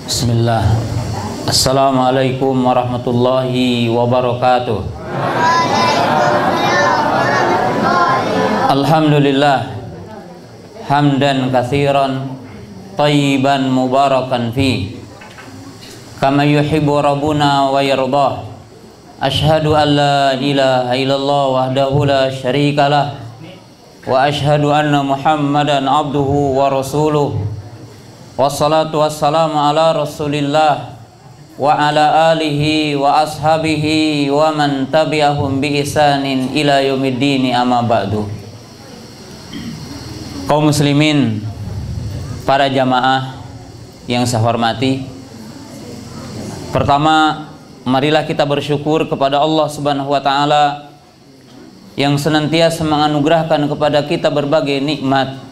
Bismillah. Assalamualaikum warahmatullahi wabarakatuh. Alhamdulillah hamdan katsiran thayyiban mubarakan fi kama yuhibbu rabbuna wa yardah. Ashhadu an la ilaha illallah wahdahu la syarikalah wa ashhadu anna Muhammadan abduhu wa rasuluh. Wassalatu wassalamu ala rasulillah wa ala alihi wa ashabihi wa man tabi'ahum bi ihsanin ila yaumiddin, amma ba'du. Kaum muslimin, para jamaah yang saya hormati, pertama, marilah kita bersyukur kepada Allah Subhanahu wa taala yang senantiasa menganugerahkan kepada kita berbagai nikmat,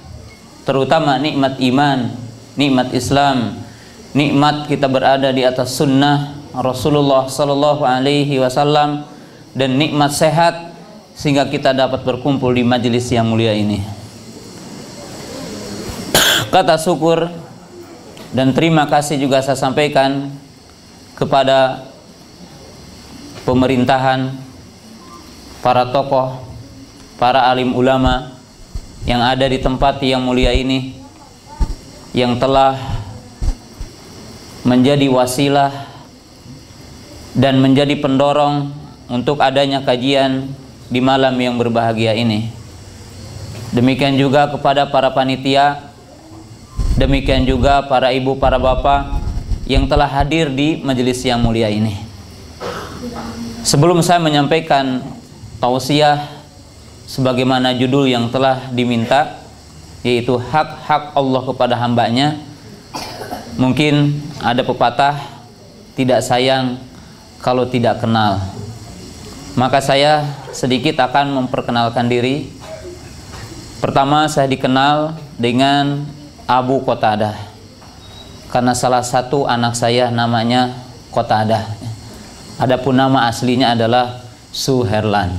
terutama nikmat iman, nikmat Islam, nikmat kita berada di atas sunnah Rasulullah Sallallahu Alaihi Wasallam, dan nikmat sehat sehingga kita dapat berkumpul di majelis yang mulia ini. Kata syukur dan terima kasih juga saya sampaikan kepada pemerintahan, para tokoh, para alim ulama yang ada di tempat yang mulia ini, yang telah menjadi wasilah dan menjadi pendorong untuk adanya kajian di malam yang berbahagia ini. Demikian juga kepada para panitia, demikian juga para ibu, para bapak yang telah hadir di majelis yang mulia ini. Sebelum saya menyampaikan tausiah sebagaimana judul yang telah diminta, yaitu hak-hak Allah kepada hambanya, mungkin ada pepatah, tidak sayang kalau tidak kenal. Maka saya sedikit akan memperkenalkan diri. Pertama, saya dikenal dengan Abu Qatadah karena salah satu anak saya namanya Qatadah. Adapun nama aslinya adalah Suherlan.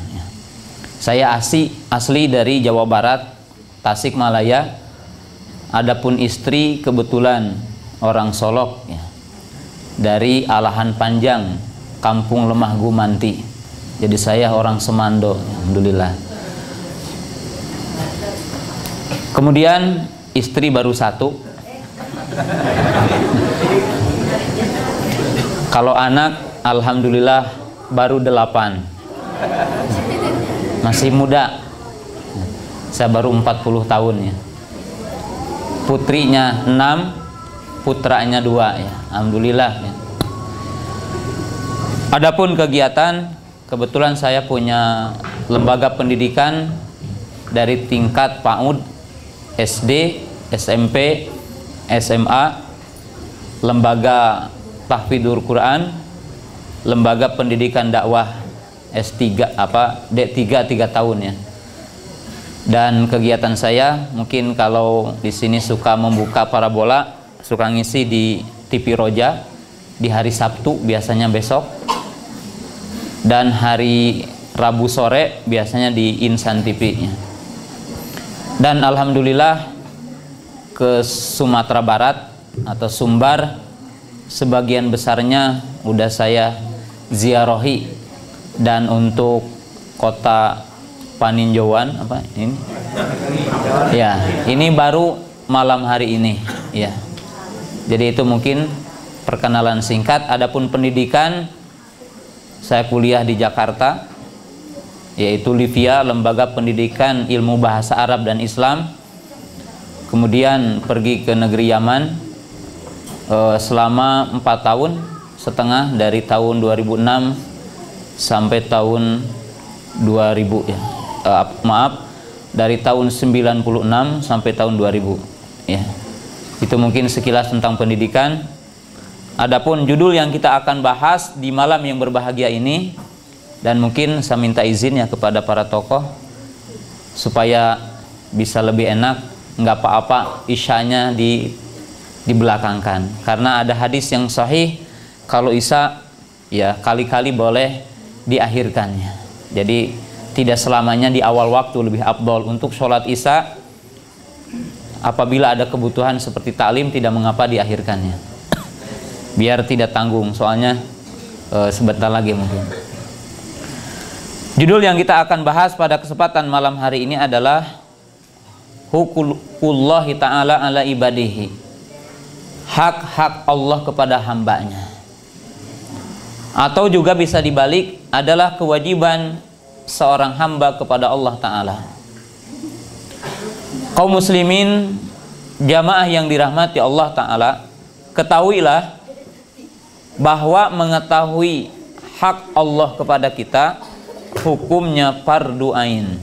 Saya asli dari Jawa Barat, Tasikmalaya. Adapun istri kebetulan orang Solok ya, dari Alahan Panjang, Kampung Lemah Gumanti. Jadi saya orang Semando, alhamdulillah. Kemudian istri baru satu. Kalau anak alhamdulillah baru 8. Masih muda. Saya baru 40 tahun ya. Putrinya 6, putranya 2 ya. Alhamdulillah ya. Adapun kegiatan, kebetulan saya punya lembaga pendidikan dari tingkat PAUD, SD, SMP, SMA, lembaga tahfidzul Quran, lembaga pendidikan dakwah S3 D3 3 tahun ya. Dan kegiatan saya mungkin kalau di sini suka membuka parabola, suka ngisi di TV Roja di hari Sabtu biasanya besok, dan hari Rabu sore biasanya di Insan TV-nya. Dan alhamdulillah ke Sumatera Barat atau Sumbar sebagian besarnya udah saya ziarahi, dan untuk kota Paninjauan apa ini? Ya, ini baru malam hari ini ya. Jadi itu mungkin perkenalan singkat. Adapun pendidikan, saya kuliah di Jakarta, yaitu Livia, Lembaga Pendidikan Ilmu Bahasa Arab dan Islam. Kemudian pergi ke negeri Yaman selama 4 tahun setengah, dari tahun 2006 sampai tahun 2000 ya. Dari tahun 96 sampai tahun 2000 ya. Itu mungkin sekilas tentang pendidikan. Adapun judul yang kita akan bahas di malam yang berbahagia ini, dan mungkin saya minta izin ya kepada para tokoh supaya bisa lebih enak, nggak apa-apa isyanya dibelakangkan, karena ada hadis yang sahih kalau isya ya kali-kali boleh diakhirkannya. Jadi tidak selamanya di awal waktu lebih afdol. Untuk sholat isya apabila ada kebutuhan seperti taklim tidak mengapa diakhirkannya. biar tidak tanggung, soalnya sebentar lagi mungkin. Judul yang kita akan bahas pada kesempatan malam hari ini adalah Huququllahi ta'ala ala ibadihi, hak-hak Allah kepada hambanya. Atau juga bisa dibalik, adalah kewajiban seorang hamba kepada Allah Ta'ala. Kaum muslimin, jamaah yang dirahmati Allah Ta'ala, ketahuilah bahwa mengetahui hak Allah kepada kita hukumnya fardu ain.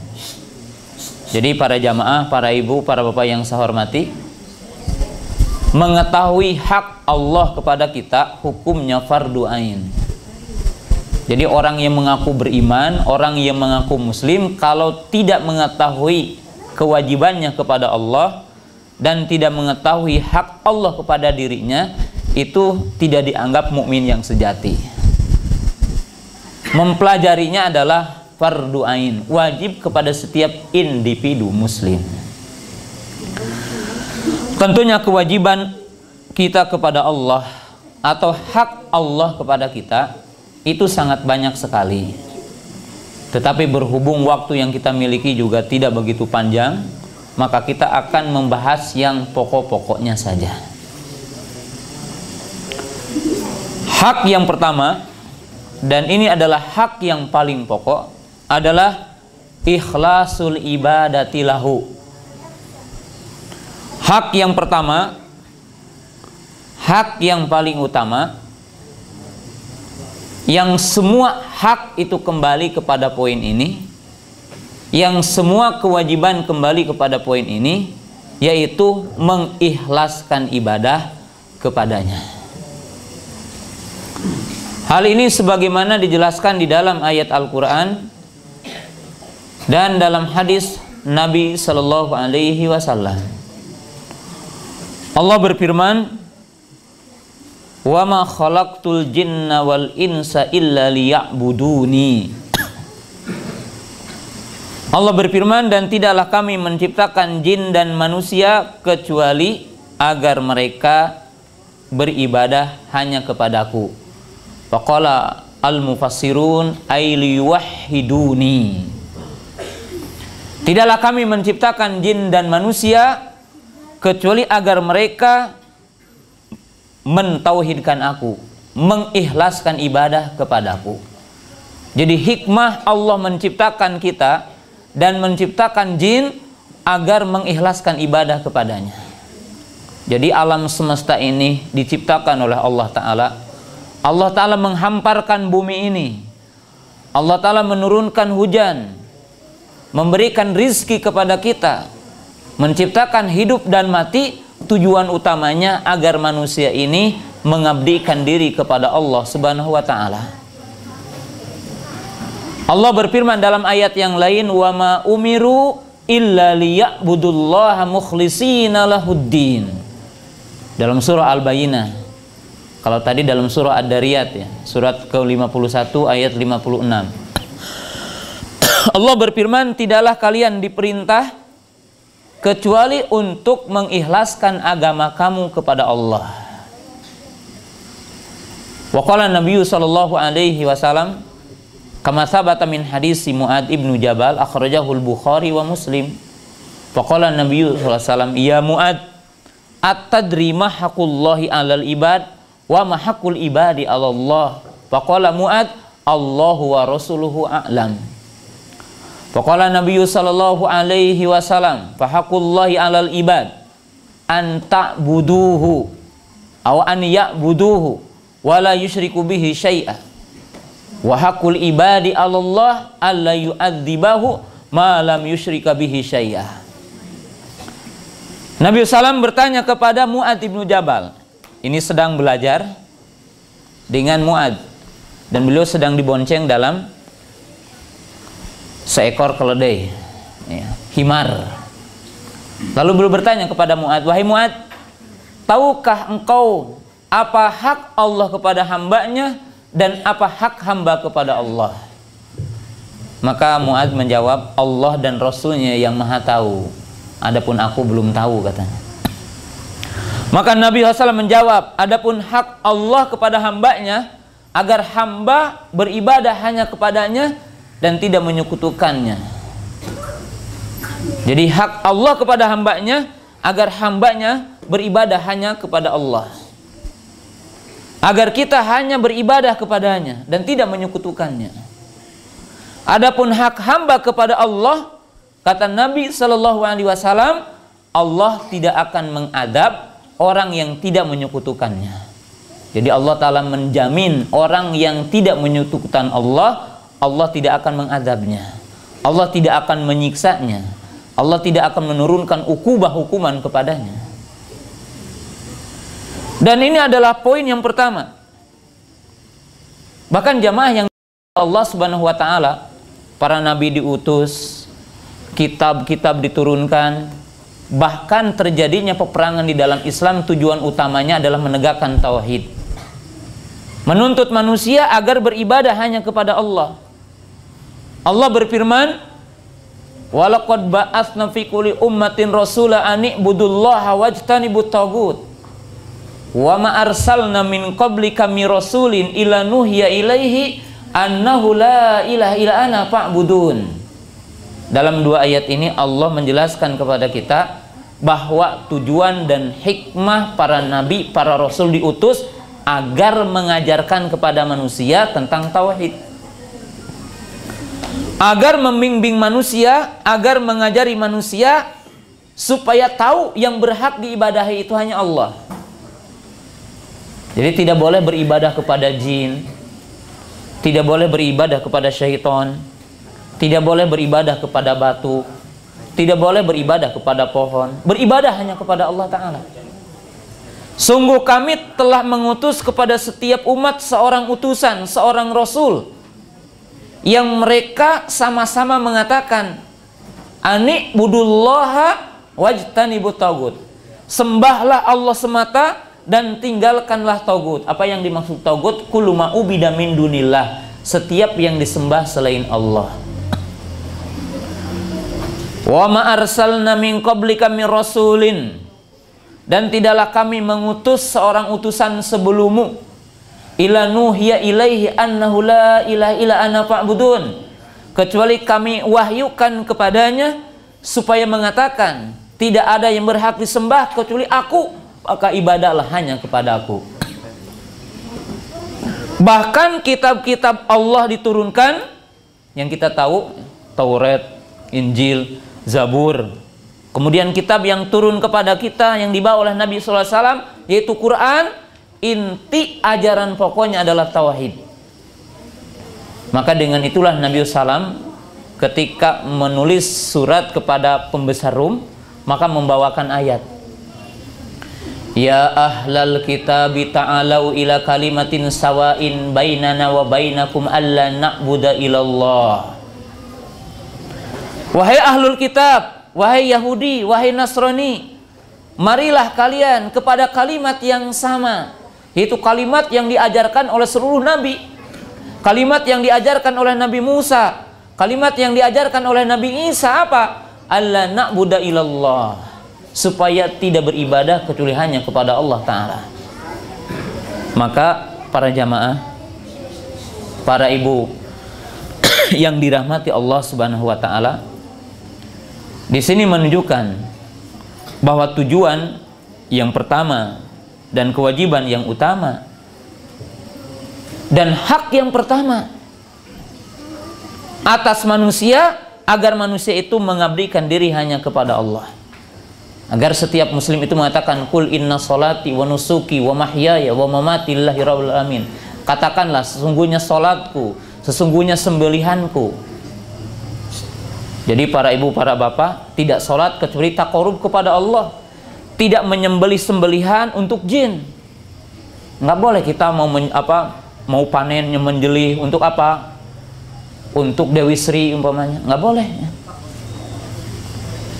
Jadi para jamaah, para ibu, para bapak yang saya hormati, mengetahui hak Allah kepada kita hukumnya fardu ain. Jadi orang yang mengaku beriman, orang yang mengaku muslim, kalau tidak mengetahui kewajibannya kepada Allah dan tidak mengetahui hak Allah kepada dirinya, itu tidak dianggap mukmin yang sejati. Mempelajarinya adalah fardu ain, wajib kepada setiap individu muslim. Tentunya kewajiban kita kepada Allah atau hak Allah kepada kita itu sangat banyak sekali. Tetapi berhubung waktu yang kita miliki juga tidak begitu panjang, maka kita akan membahas yang pokok-pokoknya saja. Hak yang pertama, dan ini adalah hak yang paling pokok, adalah ikhlasul ibadati lahu. Hak yang pertama, hak yang paling utama, yang semua hak itu kembali kepada poin ini, yang semua kewajiban kembali kepada poin ini, yaitu mengikhlaskan ibadah kepadanya. Hal ini sebagaimana dijelaskan di dalam ayat Al-Quran dan dalam hadis Nabi Sallallahu Alaihi Wasallam. Allah berfirman, wa ma khalaqtul jinna wal insa illa liya'buduni. Allah berfirman, dan tidaklah kami menciptakan jin dan manusia kecuali agar mereka beribadah hanya kepadaku. Faqala al-mufassirun ay liyuwahhiduni. Tidaklah kami menciptakan jin dan manusia kecuali agar mereka mentauhidkan aku, mengikhlaskan ibadah kepadaku. Jadi hikmah Allah menciptakan kita dan menciptakan jin agar mengikhlaskan ibadah kepadanya. Jadi alam semesta ini diciptakan oleh Allah Ta'ala. Allah Ta'ala menghamparkan bumi ini. Allah Ta'ala menurunkan hujan, memberikan rizki kepada kita, menciptakan hidup dan mati. Tujuan utamanya agar manusia ini mengabdikan diri kepada Allah Subhanahu wa Ta'ala. Allah berfirman dalam ayat yang lain, wa ma umiru illa liya'budullaha mukhlishina lahuddin. Dalam surah Al-Bayyinah. Kalau tadi dalam surah Ad-Dariyat ya, surat ke-51 ayat 56. Allah berfirman, tidaklah kalian diperintah kecuali untuk mengikhlaskan agama kamu kepada Allah. Wa qala Nabi sallallahu alaihi wasallam kama thabata min hadis Mu'ad ibnu Jabal akhrajahu al-Bukhari wa Muslim. Wa qala Nabi sallallahu alaihi wasallam, ya Mu'ad, at-tadri ma haqqullahi 'alal ibad wa ma haqqul ibadi 'ala Allah. Wa qala Mu'ad, Allahu wa rasuluhu a'lam. Faqala Nabi sallallahu alaihi wasallam, fa haqqullahi 'alal ibad an ta'buduhu aw an ya'buduhu wa la yusyriku bihi syai'a. Wa haqqul ibadi 'ala Allah alla yu'adzibahu ma lam yusyrika bihi syai'a. Nabi sallam bertanya kepada Mu'ad ibnu Jabal. Ini sedang belajar dengan Mu'ad dan beliau sedang dibonceng dalam seekor keledai, ya, himar. Lalu beliau bertanya kepada Mu'ad, wahai Mu'ad, tahukah engkau apa hak Allah kepada hambanya dan apa hak hamba kepada Allah? Maka Mu'ad menjawab, Allah dan Rasulnya yang maha tahu, adapun aku belum tahu, katanya. Maka Nabi SAW menjawab, adapun hak Allah kepada hambanya, agar hamba beribadah hanya kepadanya dan tidak menyekutukannya. Jadi hak Allah kepada hambanya, agar hambanya beribadah hanya kepada Allah, agar kita hanya beribadah kepadanya dan tidak menyekutukannya. Adapun hak hamba kepada Allah, kata Nabi SAW, Allah tidak akan mengadab orang yang tidak menyekutukannya. Jadi Allah Ta'ala menjamin orang yang tidak menyekutukan Allah, Allah tidak akan mengadabnya, Allah tidak akan menyiksanya, Allah tidak akan menurunkan ukubah hukuman kepadanya. Dan ini adalah poin yang pertama. Bahkan jamaah yang Allah Subhanahu wa Ta'ala, para nabi diutus, kitab-kitab diturunkan, bahkan terjadinya peperangan di dalam Islam, tujuan utamanya adalah menegakkan tauhid, menuntut manusia agar beribadah hanya kepada Allah. Allah berfirman, walaqad ba'atsna fi kulli ummatin rasula an ibudullaha wajtanibut tagut wa ma arsalna min qablika mir rasulin ila nuhiya ilaihi annahu la ilaha illa ana fa'budun. Dalam dua ayat ini Allah menjelaskan kepada kita bahwa tujuan dan hikmah para nabi, para rasul diutus agar mengajarkan kepada manusia tentang tauhid, agar membimbing manusia, agar mengajari manusia supaya tahu yang berhak diibadahi itu hanya Allah. Jadi tidak boleh beribadah kepada jin, tidak boleh beribadah kepada syaitan, tidak boleh beribadah kepada batu, tidak boleh beribadah kepada pohon. Beribadah hanya kepada Allah Ta'ala. Sungguh kami telah mengutus kepada setiap umat seorang utusan, seorang rasul, yang mereka sama-sama mengatakan, ani budullaha wajtanibut tagut, sembahlah Allah semata dan tinggalkanlah tagut. Apa yang dimaksud tagut? Kullu ma ubida min dunillah, setiap yang disembah selain Allah. Wa ma arsalna min qablika mir rasulin, dan tidaklah kami mengutus seorang utusan sebelummu, ila nuhiya ilaihi annahu la ilaha illa ana fa'budun, kecuali kami wahyukan kepadanya supaya mengatakan tidak ada yang berhak disembah kecuali aku, maka ibadahlah hanya kepada aku. Bahkan kitab-kitab Allah diturunkan yang kita tahu, Taurat, Injil, Zabur, kemudian kitab yang turun kepada kita yang dibawa oleh Nabi SAW, yaitu Quran, inti ajaran pokoknya adalah tauhid. Maka dengan itulah Nabi SAW ketika menulis surat kepada pembesar Rum, maka membawakan ayat, ya ahlal kitab ta'alau ila kalimatin sawain bainana wa bainakum alla na'budu illallah. Wahai ahlul kitab, wahai Yahudi, wahai Nasrani, marilah kalian kepada kalimat yang sama, yaitu kalimat yang diajarkan oleh seluruh nabi, kalimat yang diajarkan oleh Nabi Musa, kalimat yang diajarkan oleh Nabi Isa. Apa? Alla na'budu illallah, supaya tidak beribadah kecuali hanya kepada Allah Ta'ala. Maka para jamaah, para ibu yang dirahmati Allah Subhanahu wa Ta'ala, di sini menunjukkan bahwa tujuan yang pertama dan kewajiban yang utama dan hak yang pertama atas manusia, agar manusia itu mengabdikan diri hanya kepada Allah. Agar setiap muslim itu mengatakan, kul inna solati wa nusuki wa mahyaya wa mamati lillahi rabbil alamin. Katakanlah, sesungguhnya solatku, sesungguhnya sembelihanku. Jadi para ibu, para bapak, tidak sholat kecuali taqarrub kepada Allah, tidak menyembelih sembelihan untuk jin. Nggak boleh kita mau panen menjelih untuk apa? Untuk Dewi Sri umpamanya, nggak boleh.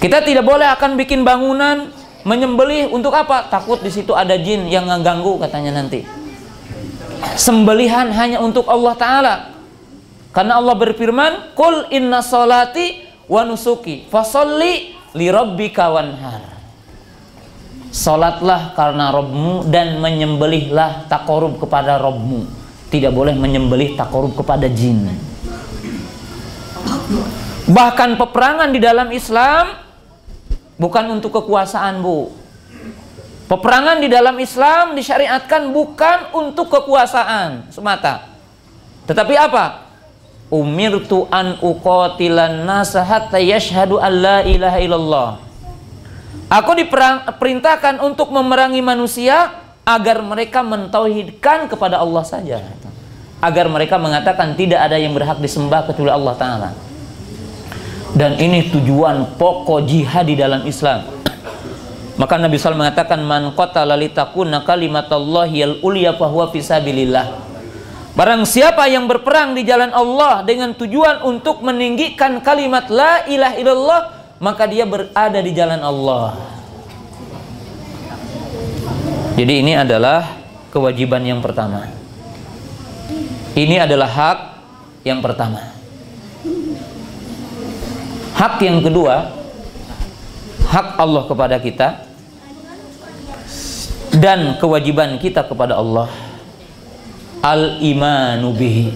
Kita tidak boleh akan bikin bangunan menyembelih untuk apa? Takut di situ ada jin yang mengganggu katanya nanti. Sembelihan hanya untuk Allah Ta'ala, karena Allah berfirman, qul inna sholati wa nusuki fasolli li rabbika wanhar. Salatlah karena Rabbmu dan menyembelihlah takorub kepada Rabbmu. Tidak boleh menyembelih takorub kepada jin. Bahkan peperangan di dalam Islam bukan untuk kekuasaan, Bu. Peperangan di dalam Islam disyariatkan bukan untuk kekuasaan semata. Tetapi apa? Umirtu an uqatilan nasa hatta yashhadu an la ilaha illallah. Aku diperintahkan untuk memerangi manusia agar mereka mentauhidkan kepada Allah saja. Agar mereka mengatakan tidak ada yang berhak disembah kecuali Allah Ta'ala. Dan ini tujuan pokok jihad di dalam Islam. Maka Nabi SAW mengatakan, man qatala litakuna kalimatullahi al-ulya fahuwa fisabilillah. Barang siapa yang berperang di jalan Allah dengan tujuan untuk meninggikan kalimat la ilaha illallah, maka dia berada di jalan Allah. Jadi ini adalah kewajiban yang pertama. Ini adalah hak yang pertama. Hak yang kedua, hak Allah kepada kita dan kewajiban kita kepada Allah, al-imanu bihi,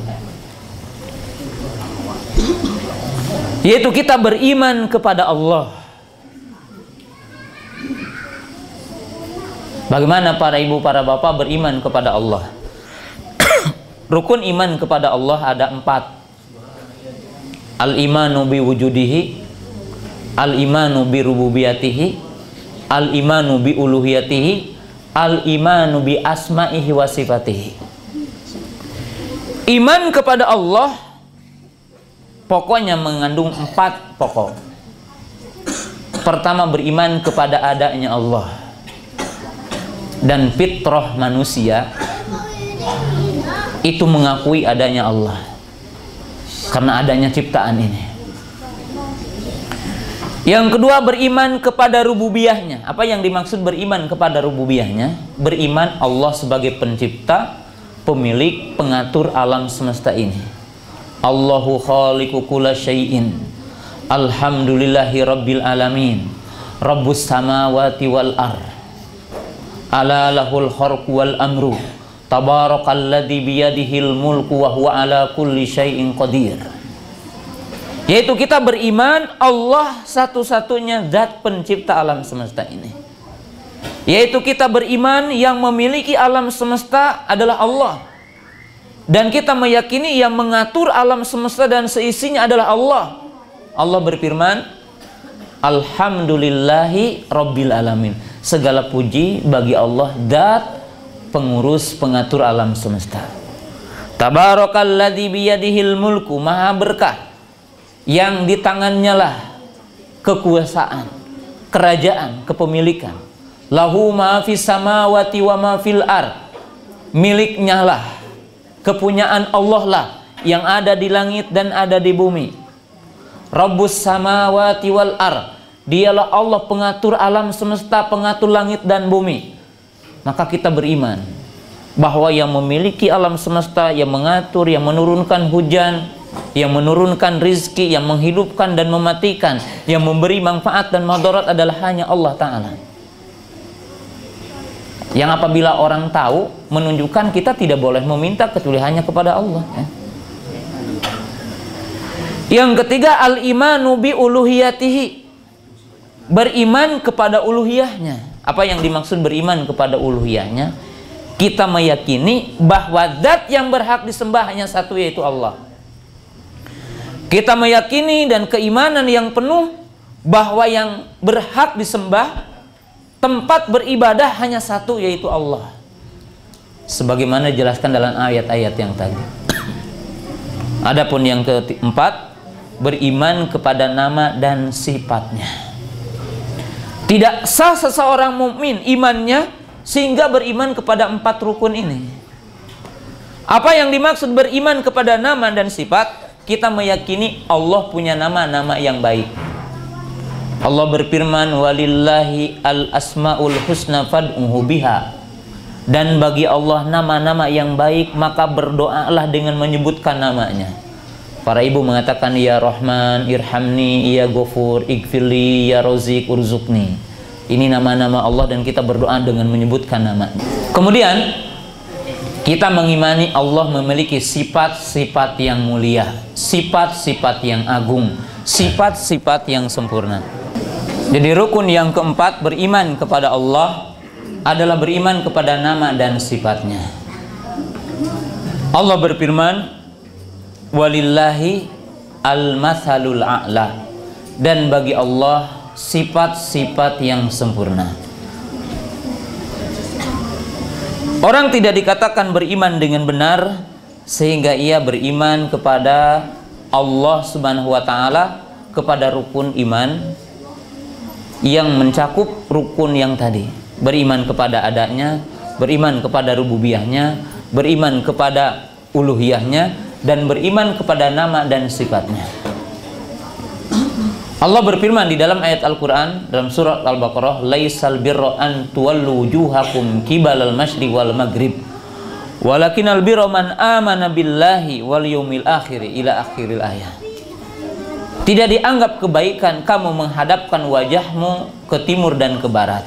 yaitu kita beriman kepada Allah. Bagaimana para ibu, para bapak beriman kepada Allah? Rukun iman kepada Allah ada 4. Al-imanu bi wujudihi, al-imanu bi rububiyatihi, al-imanu bi uluhiyatihi, al-imanu bi asma'ihi wa sifatihi. Iman kepada Allah pokoknya mengandung 4 pokok. Pertama, beriman kepada adanya Allah. Dan fitrah manusia itu mengakui adanya Allah karena adanya ciptaan ini. Yang kedua, beriman kepada rububiyahnya. Apa yang dimaksud beriman kepada rububiyahnya? Beriman Allah sebagai pencipta, pemilik, pengatur alam semesta ini. Allahu khaliqu kulla syai'in, alhamdulillahi rabbil alamin, rabbus samawati wal ar, ala lahul khalqu wal amru, tabarakalladzi biyadihil mulku wa huwa ala kulli syai'in qadir. Yaitu kita beriman Allah satu-satunya zat pencipta alam semesta ini. Yaitu kita beriman yang memiliki alam semesta adalah Allah. Dan kita meyakini yang mengatur alam semesta dan seisinya adalah Allah. Allah berfirman, alhamdulillahi rabbil alamin. Segala puji bagi Allah, zat pengurus pengatur alam semesta. Tabarakalladzi biyadihil mulku, maha berkah, yang di tangannya lah kekuasaan, kerajaan, kepemilikan. Lahu ma fis samawati wa ma fil ar, miliknya lah, kepunyaan Allah lah yang ada di langit dan ada di bumi. Rabbus samawati wal ar, dialah Allah pengatur alam semesta, pengatur langit dan bumi. Maka kita beriman bahwa yang memiliki alam semesta, yang mengatur, yang menurunkan hujan, yang menurunkan rizki, yang menghidupkan dan mematikan, yang memberi manfaat dan madarat adalah hanya Allah Ta'ala. Yang apabila orang tahu, menunjukkan kita tidak boleh meminta kecuali hanya kepada Allah. Yang ketiga, al-imanu bi uluhiyatihi, beriman kepada uluhiyahnya. Apa yang dimaksud beriman kepada uluhiyahnya? Kita meyakini bahwa zat yang berhak disembah hanya satu, yaitu Allah. Kita meyakini dan keimanan yang penuh bahwa yang berhak disembah, tempat beribadah hanya satu, yaitu Allah. Sebagaimana dijelaskan dalam ayat-ayat yang tadi. Adapun yang keempat, beriman kepada nama dan sifatnya. Tidak sah seseorang mukmin imannya sehingga beriman kepada 4 rukun ini. Apa yang dimaksud beriman kepada nama dan sifat? Kita meyakini Allah punya nama-nama yang baik. Allah berfirman, walillahi al-asma'ul husna fad'uhu biha. Dan bagi Allah nama-nama yang baik, maka berdoalah dengan menyebutkan namanya. Para ibu mengatakan, ya Rahman irhamni, ya Ghafur igfirli, ya Razik urzukni. Ini nama-nama Allah dan kita berdoa dengan menyebutkan nama. Kemudian kita mengimani Allah memiliki sifat-sifat yang mulia, sifat-sifat yang agung, sifat-sifat yang sempurna. Jadi rukun yang keempat, beriman kepada Allah adalah beriman kepada nama dan sifatnya. Allah berfirman, walillahi al-mathalul a'la, dan bagi Allah sifat-sifat yang sempurna. Orang tidak dikatakan beriman dengan benar sehingga ia beriman kepada Allah Subhanahu wa taala, kepada rukun iman yang mencakup rukun yang tadi. Beriman kepada adanya, beriman kepada rububiyahnya, beriman kepada uluhiyahnya, dan beriman kepada nama dan sifatnya. Allah berfirman di dalam ayat Al-Quran dalam surat Al-Baqarah, laisal birra an tuwallu wujuhakum qibalal masyriqi wal maghrib walakinal birra man amana billahi wal yaumil akhir ila akhiril ayat. Tidak dianggap kebaikan kamu menghadapkan wajahmu ke timur dan ke barat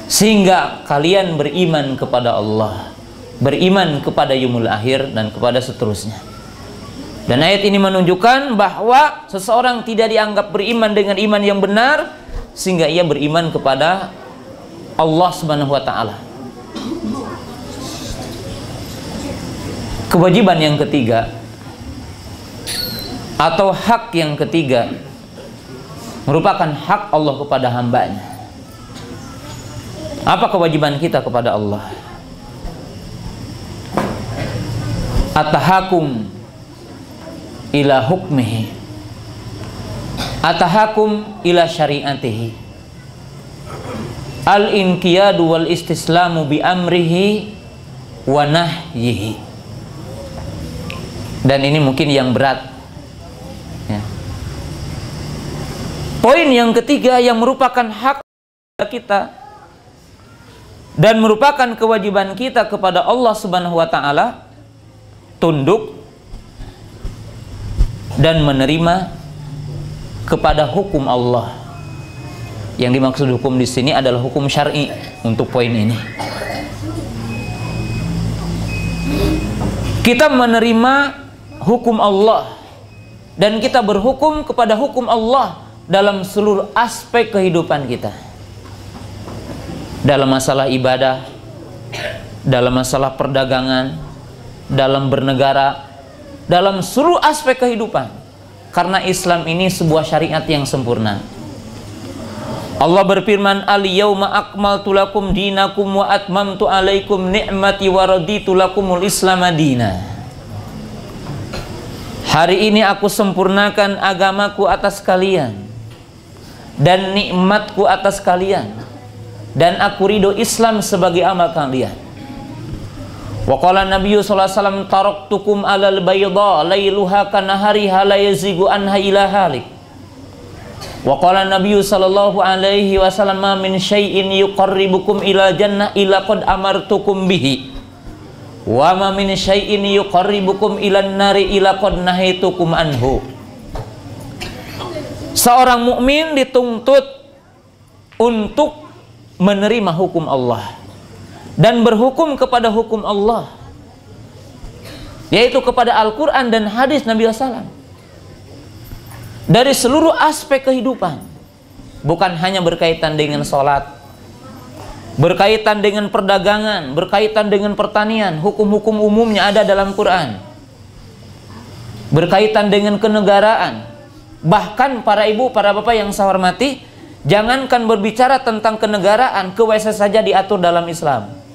sehingga kalian beriman kepada Allah, beriman kepada yaumul akhir, dan kepada seterusnya. Dan ayat ini menunjukkan bahwa seseorang tidak dianggap beriman dengan iman yang benar sehingga ia beriman kepada Allah Subhanahu wa taala. Kewajiban yang ketiga atau hak yang ketiga merupakan hak Allah kepada hambanya. Apa kewajiban kita kepada Allah? At-tahakum ila hukmihi, atahakum ila syariatihi, al-inqiyadu wal istislamu bi amrihi wa nahyihi. Dan ini mungkin yang berat ya. Poin yang ketiga yang merupakan hak kita dan merupakan kewajiban kita kepada Allah Subhanahu wa taala, tunduk dan menerima kepada hukum Allah. Yang dimaksud hukum di sini adalah hukum syar'i untuk poin ini. Kita menerima hukum Allah dan kita berhukum kepada hukum Allah dalam seluruh aspek kehidupan kita. Dalam masalah ibadah, dalam masalah perdagangan, dalam bernegara, dalam seluruh aspek kehidupan, karena Islam ini sebuah syariat yang sempurna. Allah berfirman, al-yauma akmaltu lakum dinakum wa atmamtu alaikum ni'mati wa raditu lakumul islam madina. Hari ini aku sempurnakan agamaku atas kalian dan nikmatku atas kalian, dan aku ridho Islam sebagai amal kalian. Wa qala Nabiyyu sallallahu alaihi wasallam, taraktukum alal bayda lailuha kanahariha la yazigu anha ila halik. Wa qala Nabiyyu sallallahu alaihi wasallam, ma min syai'in yuqarribukum ila jannah ila qad amartukum bihi wa ma min syai'in yuqarribukum ila nari ila qad nahaitukum anhu. Seorang mukmin dituntut untuk menerima hukum Allah dan berhukum kepada hukum Allah, yaitu kepada Al-Quran dan hadis Nabi SAW, dari seluruh aspek kehidupan, bukan hanya berkaitan dengan sholat, berkaitan dengan perdagangan, berkaitan dengan pertanian. Hukum-hukum umumnya ada dalam Quran. Berkaitan dengan kenegaraan, bahkan para ibu, para bapak yang saya hormati, jangankan berbicara tentang kenegaraan, ke WC saja diatur dalam Islam.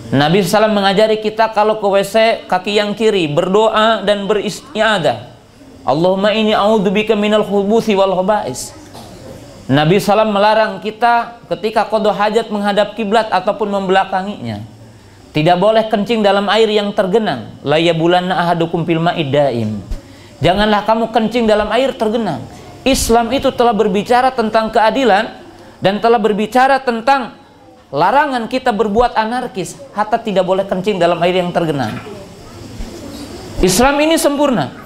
Nabi SAW mengajari kita kalau ke WC kaki yang kiri berdoa dan beristiadah, Allahumma inni a'udzubika minal khubuthi wal khaba'is. Nabi SAW melarang kita ketika qada hajat menghadap kiblat ataupun membelakanginya. Tidak boleh kencing dalam air yang tergenang. La yabulanna ahadukum fil ma'id daim. Janganlah kamu kencing dalam air tergenang. Islam itu telah berbicara tentang keadilan dan telah berbicara tentang larangan kita berbuat anarkis, hatta tidak boleh kencing dalam air yang tergenang. Islam ini sempurna.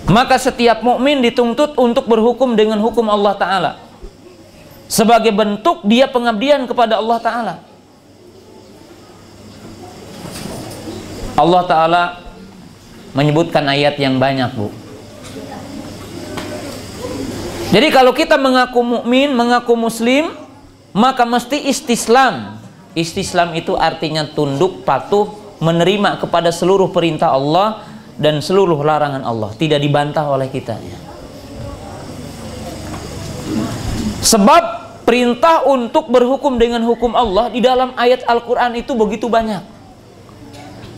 Maka setiap mukmin dituntut untuk berhukum dengan hukum Allah Ta'ala. sebagai bentuk dia pengabdian kepada Allah Ta'ala. Allah Ta'ala menyebutkan ayat yang banyak, Bu. Jadi kalau kita mengaku mukmin, mengaku muslim, maka mesti istislam. Istislam itu artinya tunduk, patuh, menerima kepada seluruh perintah Allah dan seluruh larangan Allah, tidak dibantah oleh kita. Sebab perintah untuk berhukum dengan hukum Allah di dalam ayat Al-Quran itu begitu banyak.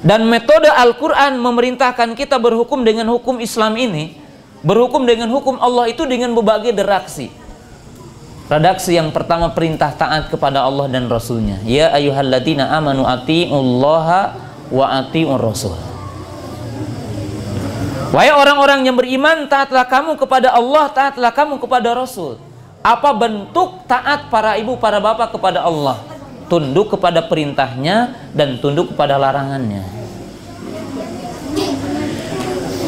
Dan metode Al-Quran memerintahkan kita berhukum dengan hukum Islam ini, berhukum dengan hukum Allah itu dengan berbagai redaksi. Redaksi yang pertama, perintah taat kepada Allah dan Rasulnya. Ya ayyuhalladzina amanu ati'ullaha wa ati'ur rasul. Wahai orang-orang yang beriman, taatlah kamu kepada Allah, taatlah kamu kepada Rasul. Apa bentuk taat para ibu, para bapak kepada Allah? Tunduk kepada perintahnya dan tunduk kepada larangannya.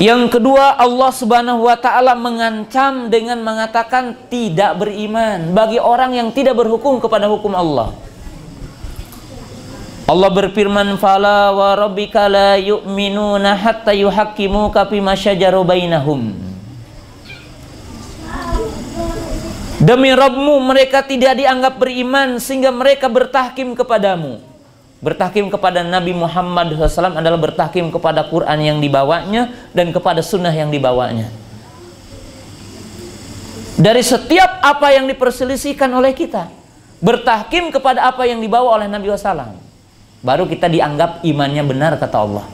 Yang kedua, Allah Subhanahu wa Ta'ala mengancam dengan mengatakan tidak beriman bagi orang yang tidak berhukum kepada hukum Allah. Allah berfirman, "Fala wa rabbika la yu'minuna hatta yuhaqqimuka fima syajara bainahum." Demi Rabbmu, mereka tidak dianggap beriman sehingga mereka bertahkim kepadamu. Bertahkim kepada Nabi Muhammad SAW adalah bertahkim kepada Quran yang dibawanya dan kepada sunnah yang dibawanya. Dari setiap apa yang diperselisihkan oleh kita, bertahkim kepada apa yang dibawa oleh Nabi SAW, baru kita dianggap imannya benar, kata Allah.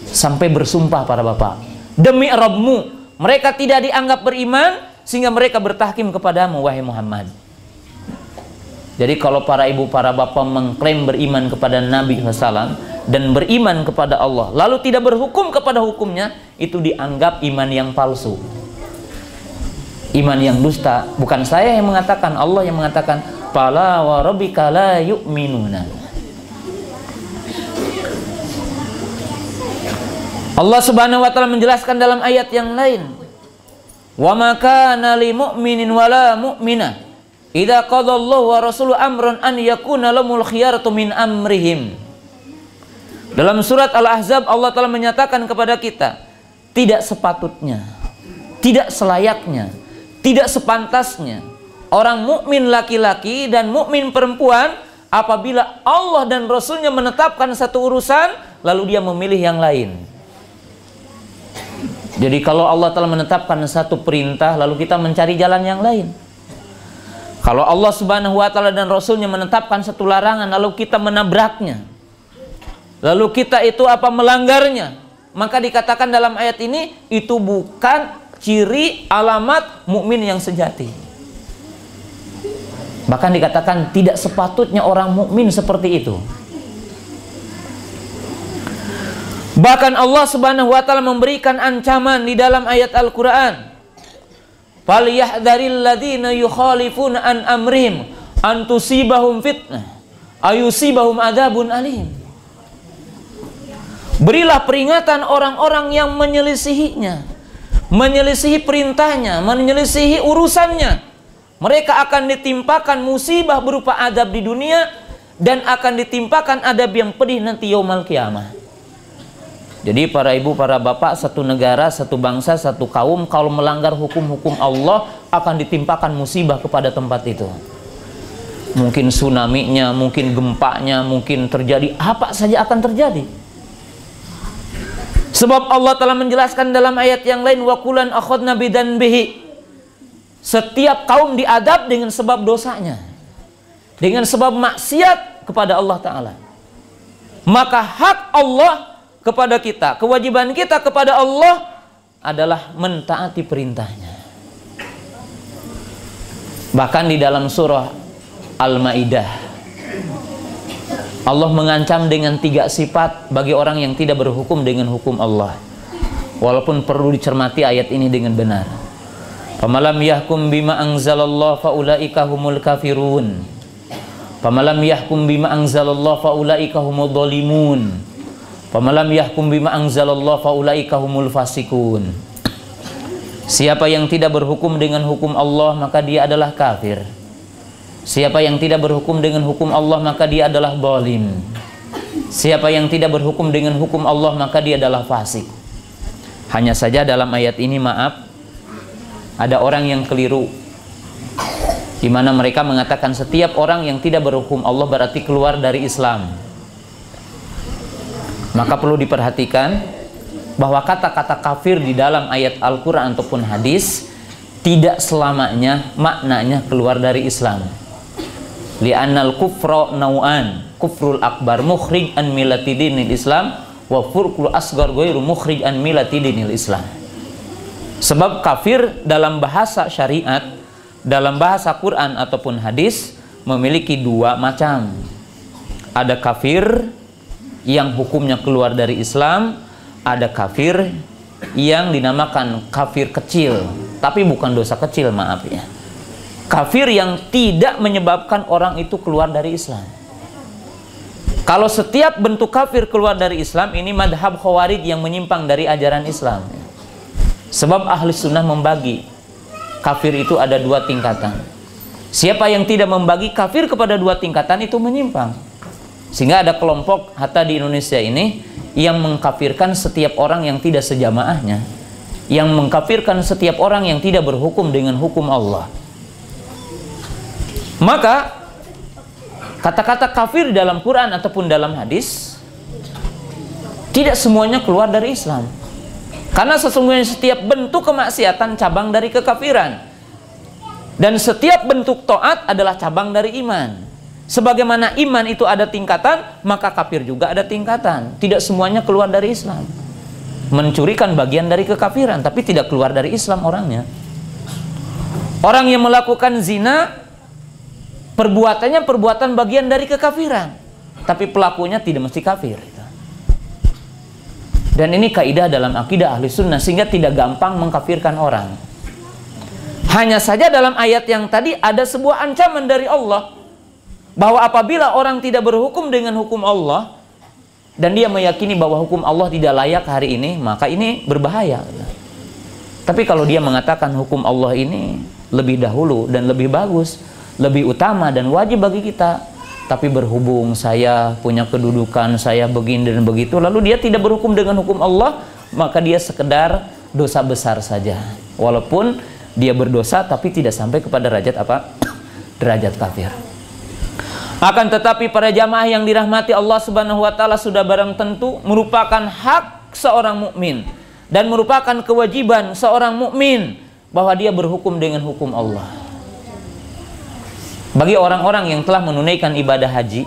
Sampai bersumpah para bapak, demi Rabbmu, mereka tidak dianggap beriman sehingga mereka bertahkim kepadamu, wahai Muhammad. Jadi kalau para ibu, para bapak mengklaim beriman kepada Nabi SAW dan beriman kepada Allah, lalu tidak berhukum kepada hukumnya, itu dianggap iman yang palsu, iman yang dusta. Bukan saya yang mengatakan, Allah yang mengatakan, "Fala wa rabbika la yu'minuna." Allah Subhanahu wa Ta'ala menjelaskan dalam ayat yang lain, "Wa ma kana lil mu'minin wala mu'minah idza qadallahu wa rasuluhu amran an yakuna lahumul khiyaratu min amrihim." Dalam surat Al-Ahzab Allah telah menyatakan kepada kita, tidak sepatutnya, tidak selayaknya, tidak sepantasnya orang mukmin laki-laki dan mukmin perempuan apabila Allah dan Rasulnya menetapkan satu urusan lalu dia memilih yang lain. Jadi kalau Allah telah menetapkan satu perintah lalu kita mencari jalan yang lain. Kalau Allah Subhanahu wa Ta'ala dan Rasulnya menetapkan satu larangan lalu kita menabraknya, lalu kita itu melanggarnya, maka dikatakan dalam ayat ini itu bukan ciri alamat mukmin yang sejati. Bahkan dikatakan tidak sepatutnya orang mukmin seperti itu. Bahkan Allah Subhanahu wa Ta'ala memberikan ancaman di dalam ayat Al-Quran, "Falyahdharil ladzina yukhalifuna an amrihim an tusibahum fitnah ayusibahum adzabun alim." Berilah peringatan orang-orang yang menyelisihinya, menyelisihi perintahnya, menyelisihi urusannya. Mereka akan ditimpakan musibah berupa adab di dunia dan akan ditimpakan adab yang pedih nanti yaumul qiyamah. Jadi para ibu, para bapak, satu negara, satu bangsa, satu kaum kalau melanggar hukum-hukum Allah akan ditimpakan musibah kepada tempat itu. Mungkin tsunami-nya, mungkin gempanya, mungkin terjadi apa saja akan terjadi. Sebab Allah telah menjelaskan dalam ayat yang lain, "Wa kulan akhadna bidanbihi." Setiap kaum diadab dengan sebab dosanya, dengan sebab maksiat kepada Allah Ta'ala. Maka hak Allah kepada kita, kewajiban kita kepada Allah adalah mentaati perintahnya. Bahkan di dalam surah Al-Maidah Allah mengancam dengan 3 sifat bagi orang yang tidak berhukum dengan hukum Allah. Walaupun perlu dicermati ayat ini dengan benar. "Famalam yahkum bima anzalallahu faulaika humul kafirun. Famalam yahkum bima anzalallahu faulaika humul dhalimun. Famalam yahkum bima anzalallahu faulaika humul fasikun." Siapa yang tidak berhukum dengan hukum Allah maka dia adalah kafir. Siapa yang tidak berhukum dengan hukum Allah maka dia adalah zalim. Siapa yang tidak berhukum dengan hukum Allah maka dia adalah fasik. Hanya saja dalam ayat ini maaf, ada orang yang keliru, di mana mereka mengatakan setiap orang yang tidak berhukum Allah berarti keluar dari Islam. Maka perlu diperhatikan bahwa kata-kata kafir di dalam ayat Al-Quran ataupun hadis tidak selamanya maknanya keluar dari Islam. Li'annal kufra nau'an, kufrul akbar mukhrij an millati dinil Islam wa furqul asghar ghairu mukhrij an millati dinil Islam. Sebab kafir dalam bahasa syariat, dalam bahasa Quran ataupun hadis memiliki dua macam. Ada kafir yang hukumnya keluar dari Islam, ada kafir yang dinamakan kafir kecil, tapi bukan dosa kecil, maaf ya. Kafir yang tidak menyebabkan orang itu keluar dari Islam. Kalau setiap bentuk kafir keluar dari Islam, ini madhab Khawarij yang menyimpang dari ajaran Islam. Sebab ahli sunnah membagi kafir itu ada dua tingkatan. Siapa yang tidak membagi kafir kepada dua tingkatan itu menyimpang. Sehingga ada kelompok hatta di Indonesia ini yang mengkafirkan setiap orang yang tidak sejamaahnya, yang mengkafirkan setiap orang yang tidak berhukum dengan hukum Allah. Maka kata-kata kafir dalam Quran ataupun dalam hadis tidak semuanya keluar dari Islam. Karena sesungguhnya setiap bentuk kemaksiatan cabang dari kekafiran, dan setiap bentuk taat adalah cabang dari iman. Sebagaimana iman itu ada tingkatan, maka kafir juga ada tingkatan. Tidak semuanya keluar dari Islam. Mencurikan bagian dari kekafiran, tapi tidak keluar dari Islam orangnya. Orang yang melakukan zina, perbuatannya perbuatan bagian dari kekafiran, tapi pelakunya tidak mesti kafir. Dan ini kaidah dalam akidah ahli sunnah, sehingga tidak gampang mengkafirkan orang. Hanya saja dalam ayat yang tadi ada sebuah ancaman dari Allah, bahwa apabila orang tidak berhukum dengan hukum Allah, dan dia meyakini bahwa hukum Allah tidak layak hari ini, maka ini berbahaya. Tapi kalau dia mengatakan hukum Allah ini lebih dahulu dan lebih bagus, lebih utama dan wajib bagi kita, tapi berhubung saya punya kedudukan, saya begini dan begitu, lalu dia tidak berhukum dengan hukum Allah, maka dia sekedar dosa besar saja. Walaupun dia berdosa tapi tidak sampai kepada derajat apa? Derajat kafir. Akan tetapi para jamaah yang dirahmati Allah Subhanahu wa taala, sudah barang tentu merupakan hak seorang mukmin dan merupakan kewajiban seorang mukmin bahwa dia berhukum dengan hukum Allah. Bagi orang-orang yang telah menunaikan ibadah haji,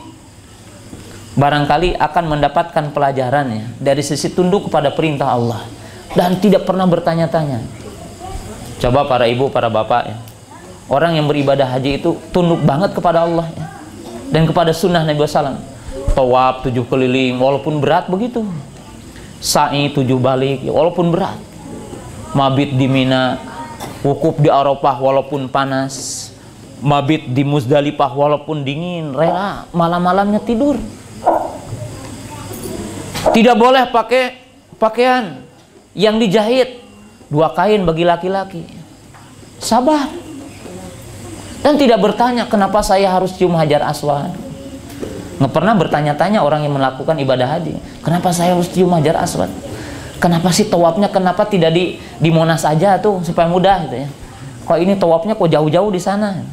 barangkali akan mendapatkan pelajarannya dari sisi tunduk kepada perintah Allah dan tidak pernah bertanya-tanya. Coba para ibu, para bapak ya, orang yang beribadah haji itu tunduk banget kepada Allah ya, dan kepada sunnah Nabi SAW. Tawaf 7 keliling walaupun berat begitu, sa'i 7 balik ya, walaupun berat, mabit di Mina, wukuf di Arafah walaupun panas, mabit di Muzdalifah walaupun dingin, rela malam-malamnya tidur. Tidak boleh pakai pakaian yang dijahit 2 kain bagi laki-laki, sabar. Dan tidak bertanya kenapa saya harus cium hajar aswad. Nggak pernah bertanya-tanya orang yang melakukan ibadah haji, kenapa saya harus cium hajar aswad, kenapa sih tawafnya kenapa tidak di Monas aja tuh supaya mudah gitu ya, kok ini tawafnya kok jauh-jauh di sana.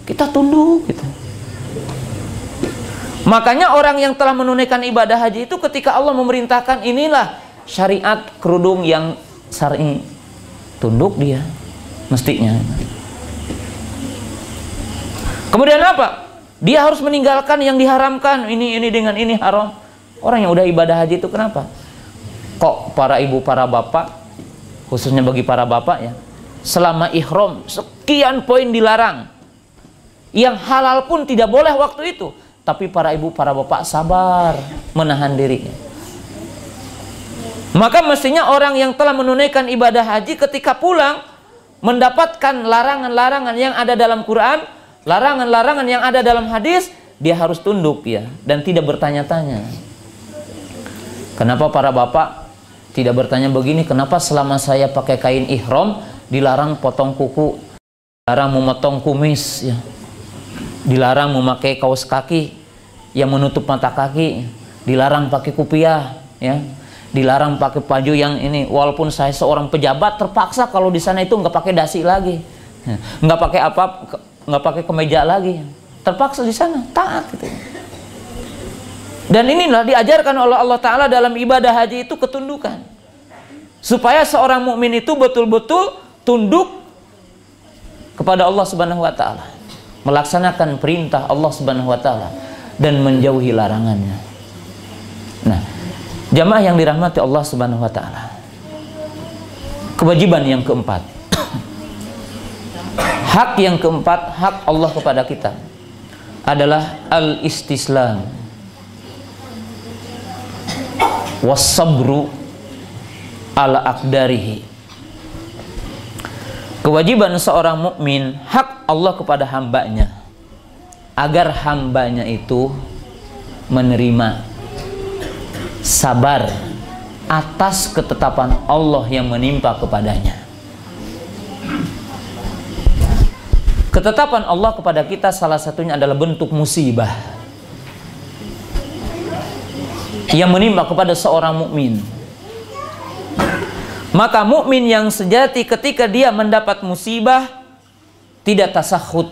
Kita tunduk gitu. Makanya orang yang telah menunaikan ibadah haji itu ketika Allah memerintahkan inilah syariat kerudung yang syar'i, tunduk dia mestinya. Kemudian apa? Dia harus meninggalkan yang diharamkan, ini dengan ini haram. Orang yang udah ibadah haji itu kenapa? Kok para ibu, para bapak, khususnya bagi para bapak ya, selama ihram sekian poin dilarang, yang halal pun tidak boleh waktu itu, tapi para ibu, para bapak sabar menahan dirinya. Maka mestinya orang yang telah menunaikan ibadah haji ketika pulang mendapatkan larangan-larangan yang ada dalam Quran, larangan-larangan yang ada dalam hadis, dia harus tunduk ya, dan tidak bertanya-tanya. Kenapa para bapak tidak bertanya begini, kenapa selama saya pakai kain ihram dilarang potong kuku, dilarang memotong kumis ya, dilarang memakai kaos kaki yang menutup mata kaki, dilarang pakai kupiah, ya, dilarang pakai baju yang ini. Walaupun saya seorang pejabat terpaksa kalau di sana itu nggak pakai dasi lagi, nggak pakai apa, nggak pakai kemeja lagi, terpaksa di sana taat gitu. Dan inilah diajarkan oleh Allah Ta'ala dalam ibadah haji itu ketundukan, supaya seorang mukmin itu betul-betul tunduk kepada Allah Subhanahu wa Ta'ala, melaksanakan perintah Allah Subhanahu wa Ta'ala dan menjauhi larangannya. Nah, jamaah yang dirahmati Allah Subhanahu wa Ta'ala, kewajiban yang keempat, hak yang keempat, hak Allah kepada kita adalah al-istislam was-sabru ala aqdarihi. Kewajiban seorang mukmin, hak Allah kepada hambanya, agar hambanya itu menerima, sabar atas ketetapan Allah yang menimpa kepadanya. Ketetapan Allah kepada kita salah satunya adalah bentuk musibah yang menimpa kepada seorang mukmin. Maka mukmin yang sejati ketika dia mendapat musibah tidak tasakhut,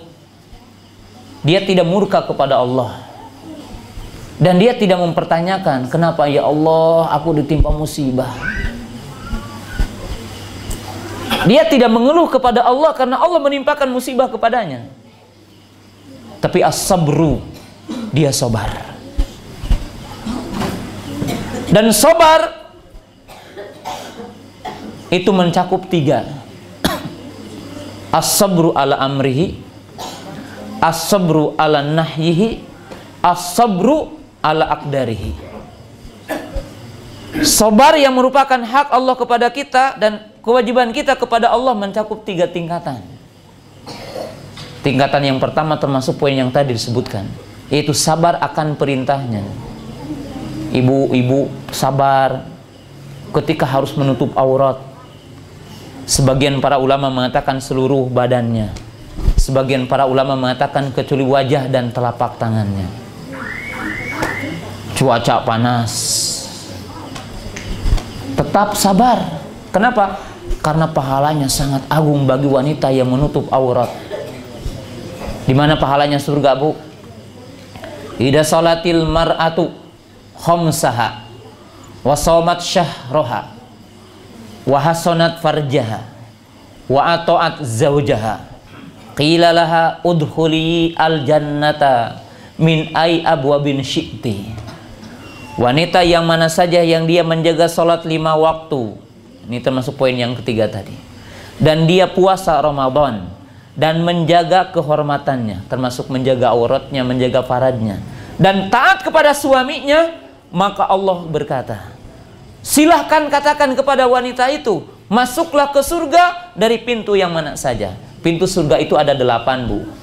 dia tidak murka kepada Allah, dan dia tidak mempertanyakan, kenapa ya Allah aku ditimpa musibah. Dia tidak mengeluh kepada Allah karena Allah menimpakan musibah kepadanya. Tapi as-sabru, dia sabar. Dan sabar itu mencakup tiga: as-sabru ala amrihi, as-sabru ala nahyihi, as-sabru ala aqdarihi. Sabar yang merupakan hak Allah kepada kita dan kewajiban kita kepada Allah mencakup tiga tingkatan. Tingkatan yang pertama termasuk poin yang tadi disebutkan, yaitu sabar akan perintahnya. Ibu-ibu sabar ketika harus menutup aurat. Sebagian para ulama mengatakan seluruh badannya, sebagian para ulama mengatakan kecuali wajah dan telapak tangannya. Cuaca panas, tetap sabar. Kenapa? Karena pahalanya sangat agung bagi wanita yang menutup aurat. Di mana pahalanya surga, Bu? Idza salatil mar'atu khamsaha wa shamat syahraha wa hasanat farjaha wa ata'at zawjaha qila laha udkhuli al jannata min ay abwabin syi'ti. Wanita yang mana saja yang dia menjaga salat 5 waktu, ini termasuk poin yang ketiga tadi, dan dia puasa Ramadan dan menjaga kehormatannya, termasuk menjaga auratnya, menjaga faradnya, dan taat kepada suaminya, maka Allah berkata, silahkan katakan kepada wanita itu, masuklah ke surga dari pintu yang mana saja. Pintu surga itu ada 8, Bu.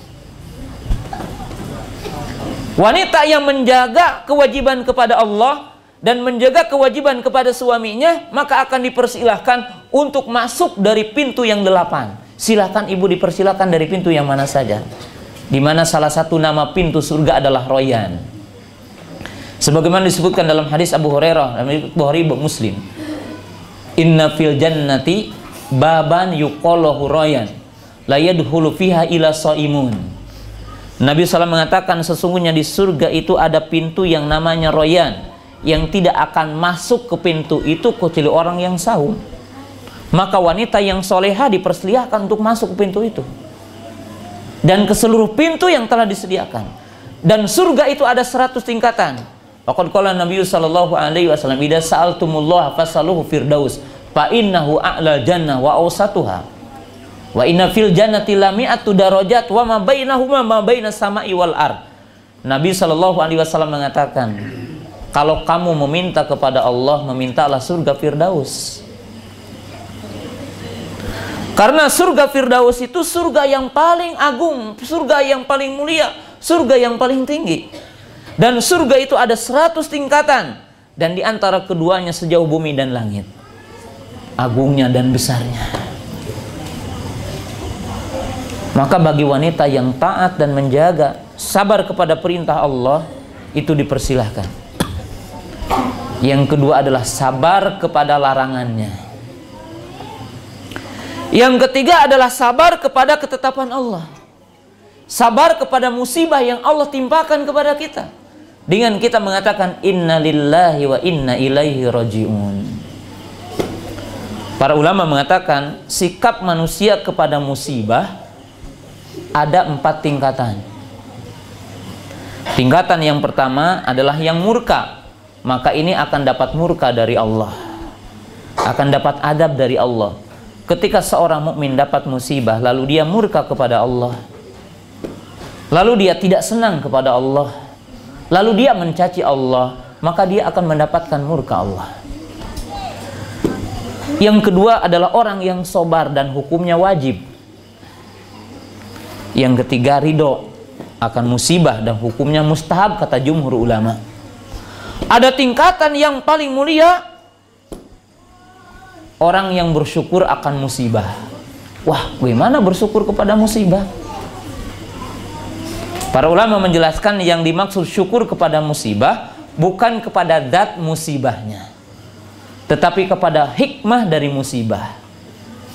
Wanita yang menjaga kewajiban kepada Allah dan menjaga kewajiban kepada suaminya, maka akan dipersilahkan untuk masuk dari pintu yang 8. Silahkan ibu dipersilahkan dari pintu yang mana saja. Di mana salah satu nama pintu surga adalah Royan. Sebagaimana disebutkan dalam hadis Abu Hurairah, dalam Bukhari Muslim, inna fil jannati baban yuqallahu Royan la yadkhulu fiha ila shaimun. Nabi SAW mengatakan sesungguhnya di surga itu ada pintu yang namanya Royan, yang tidak akan masuk ke pintu itu kecuali orang yang saum. Maka wanita yang soleha dipersilahkan untuk masuk ke pintu itu dan ke seluruh pintu yang telah disediakan. Dan surga itu ada 100 tingkatan. Faqad qala Nabi sallallahu alaihi wasallam, idza sa'altumullah fasaluhu firdaus fa innahu a'lal jannah wa awsatuha wa inna fil jannati lami'atu darajat wa ma bainahuma ma bainas sama'i wal ard. Nabi sallallahu alaihi wasallam mengatakan, kalau kamu meminta kepada Allah, memintalah surga firdaus. Karena surga firdaus itu surga yang paling agung, surga yang paling mulia, surga yang paling tinggi. Dan surga itu ada 100 tingkatan, dan di antara keduanya sejauh bumi dan langit, agungnya dan besarnya. Maka bagi wanita yang taat dan menjaga, sabar kepada perintah Allah, itu dipersilahkan. Yang kedua adalah sabar kepada larangannya. Yang ketiga adalah sabar kepada ketetapan Allah. Sabar kepada musibah yang Allah timpakan kepada kita, dengan kita mengatakan inna lillahi wa inna ilaihi raji'un. Para ulama mengatakan sikap manusia kepada musibah ada 4 tingkatan. Tingkatan yang pertama adalah yang murka. Maka ini akan dapat murka dari Allah, akan dapat adab dari Allah. Ketika seorang mukmin dapat musibah lalu dia murka kepada Allah, lalu dia tidak senang kepada Allah, lalu dia mencaci Allah, maka dia akan mendapatkan murka Allah. Yang kedua adalah orang yang sabar dan hukumnya wajib. Yang ketiga ridho akan musibah dan hukumnya mustahab, kata jumhur ulama. Ada tingkatan yang paling mulia, orang yang bersyukur akan musibah. Wah, bagaimana bersyukur kepada musibah? Para ulama menjelaskan yang dimaksud syukur kepada musibah bukan kepada zat musibahnya, tetapi kepada hikmah dari musibah.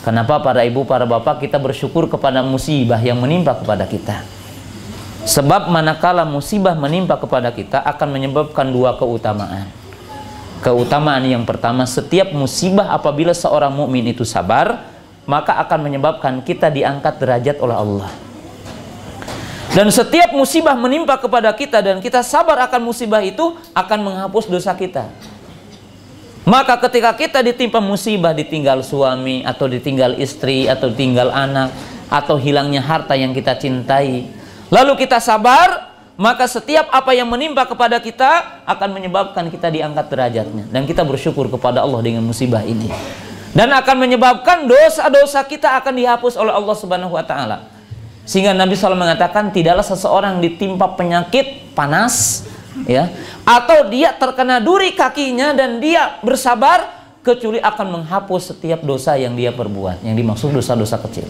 Kenapa para ibu, para bapak, kita bersyukur kepada musibah yang menimpa kepada kita? Sebab manakala musibah menimpa kepada kita akan menyebabkan 2 keutamaan. Keutamaan yang pertama, setiap musibah apabila seorang mukmin itu sabar, maka akan menyebabkan kita diangkat derajat oleh Allah. Dan setiap musibah menimpa kepada kita dan kita sabar akan musibah itu, akan menghapus dosa kita. Maka ketika kita ditimpa musibah, ditinggal suami, atau ditinggal istri, atau ditinggal anak, atau hilangnya harta yang kita cintai, lalu kita sabar, maka setiap apa yang menimpa kepada kita akan menyebabkan kita diangkat derajatnya. Dan kita bersyukur kepada Allah dengan musibah ini. Dan akan menyebabkan dosa-dosa kita akan dihapus oleh Allah Subhanahu wa Ta'ala. Sehingga Nabi SAW mengatakan, tidaklah seseorang ditimpa penyakit panas, ya, atau dia terkena duri kakinya dan dia bersabar, kecuali akan menghapus setiap dosa yang dia perbuat, yang dimaksud dosa-dosa kecil.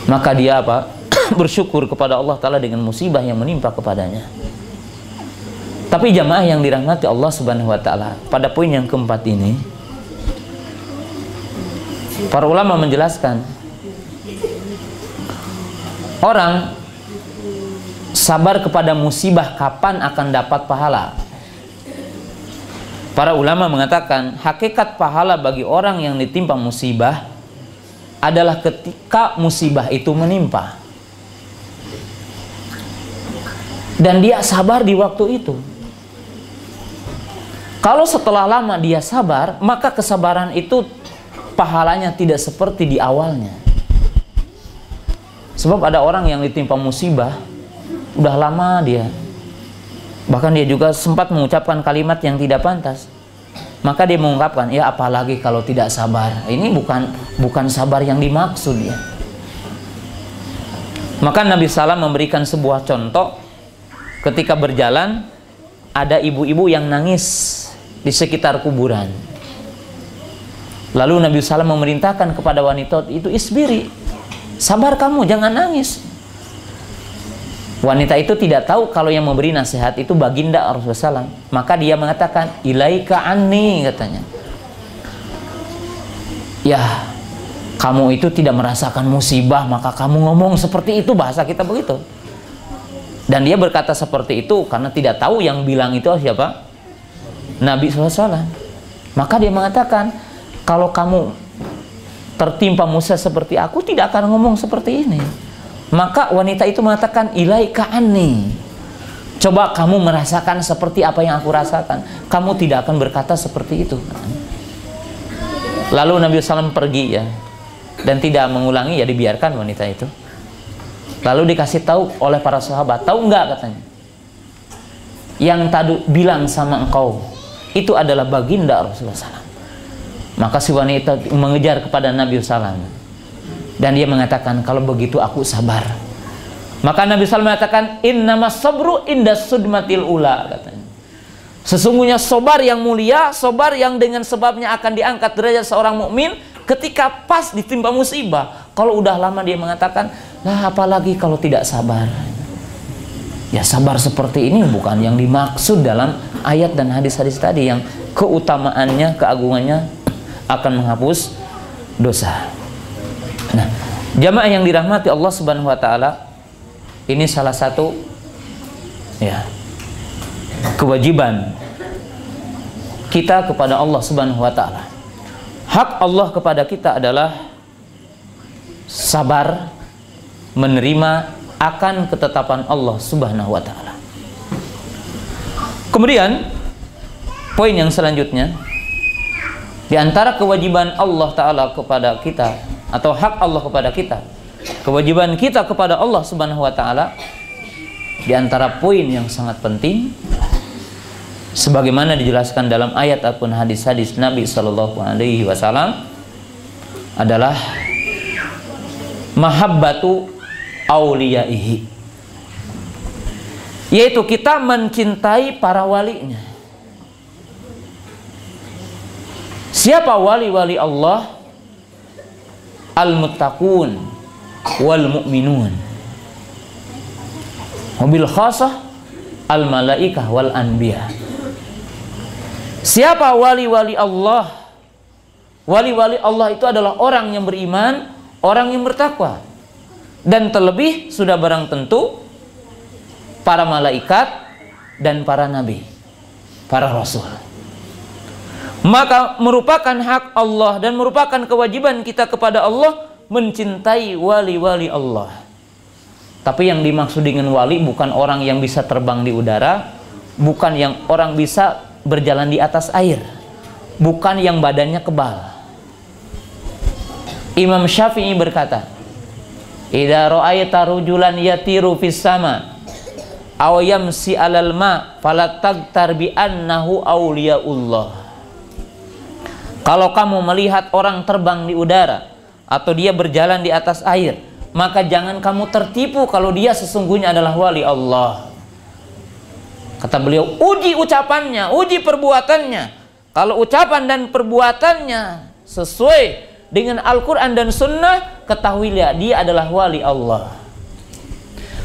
Maka dia apa? Bersyukur kepada Allah Ta'ala dengan musibah yang menimpa kepadanya. Tapi jamaah yang dirahmati Allah Subhanahu wa Ta'ala, pada poin yang keempat ini, para ulama menjelaskan, orang sabar kepada musibah kapan akan dapat pahala? Para ulama mengatakan hakikat pahala bagi orang yang ditimpa musibah adalah ketika musibah itu menimpa dan dia sabar di waktu itu. Kalau setelah lama dia sabar, maka kesabaran itu pahalanya tidak seperti di awalnya. Sebab ada orang yang ditimpa musibah udah lama dia, bahkan dia juga sempat mengucapkan kalimat yang tidak pantas. Maka dia mengungkapkan, ya apalagi kalau tidak sabar. Ini bukan sabar yang dimaksud ya. Maka Nabi SAW memberikan sebuah contoh. Ketika berjalan, ada ibu-ibu yang nangis di sekitar kuburan. Lalu Nabi SAW memerintahkan kepada wanita itu, isbiri, sabar kamu, jangan nangis. Wanita itu tidak tahu kalau yang memberi nasihat itu baginda Rasulullah SAW. Maka dia mengatakan, ilaika anni, katanya. Ya, kamu itu tidak merasakan musibah, maka kamu ngomong seperti itu, bahasa kita begitu. Dan dia berkata seperti itu karena tidak tahu yang bilang itu siapa? Nabi SAW. Maka dia mengatakan, kalau kamu tertimpa musibah seperti aku, tidak akan ngomong seperti ini. Maka wanita itu mengatakan, ilaika anni, coba kamu merasakan seperti apa yang aku rasakan, kamu tidak akan berkata seperti itu. Lalu Nabi SAW pergi ya, dan tidak mengulangi, ya dibiarkan wanita itu. Lalu dikasih tahu oleh para sahabat, tahu enggak katanya, yang tadi bilang sama engkau itu adalah baginda Rasulullah SAW. Maka si wanita mengejar kepada Nabi SAW. Dan dia mengatakan, kalau begitu aku sabar. Maka Nabi SAW mengatakan, innamas sabru indas sudmatil ula, katanya. Sesungguhnya sabar yang mulia, sabar yang dengan sebabnya akan diangkat derajat seorang mukmin ketika pas ditimpa musibah. Kalau udah lama dia mengatakan, lah apalagi kalau tidak sabar. Ya sabar seperti ini bukan yang dimaksud dalam ayat dan hadis-hadis tadi, yang keutamaannya, keagungannya akan menghapus dosa. Nah, jamaah yang dirahmati Allah Subhanahu wa taala, ini salah satu ya kewajiban kita kepada Allah Subhanahu wa taala. Hak Allah kepada kita adalah sabar menerima akan ketetapan Allah Subhanahu wa taala. Kemudian poin yang selanjutnya, di antara kewajiban Allah taala kepada kita atau hak Allah kepada kita, kewajiban kita kepada Allah Subhanahu wa taala, di antara poin yang sangat penting sebagaimana dijelaskan dalam ayat ataupun hadis-hadis Nabi sallallahu alaihi wasallam adalah mahabbatu auliyaihi, yaitu kita mencintai para walinya. Siapa wali-wali Allah? Al-muttaqun wal mu'minun, wabil khasah al-malaikah wal anbiya. Siapa wali-wali Allah? Wali-wali Allah itu adalah orang yang beriman, orang yang bertakwa, dan terlebih sudah barang tentu para malaikat dan para nabi, para rasul. Maka merupakan hak Allah dan merupakan kewajiban kita kepada Allah mencintai wali-wali Allah. Tapi yang dimaksud dengan wali bukan orang yang bisa terbang di udara, bukan yang orang bisa berjalan di atas air, bukan yang badannya kebal. Imam Syafi'i berkata, "Idza ra'aita rajulan yatiru fis sama aw yamsi 'alal ma fala tagtar bi annahu auliyaullah." Kalau kamu melihat orang terbang di udara atau dia berjalan di atas air, maka jangan kamu tertipu kalau dia sesungguhnya adalah wali Allah. Kata beliau, uji ucapannya, uji perbuatannya. Kalau ucapan dan perbuatannya sesuai dengan Al-Quran dan Sunnah, ketahuilah dia adalah wali Allah.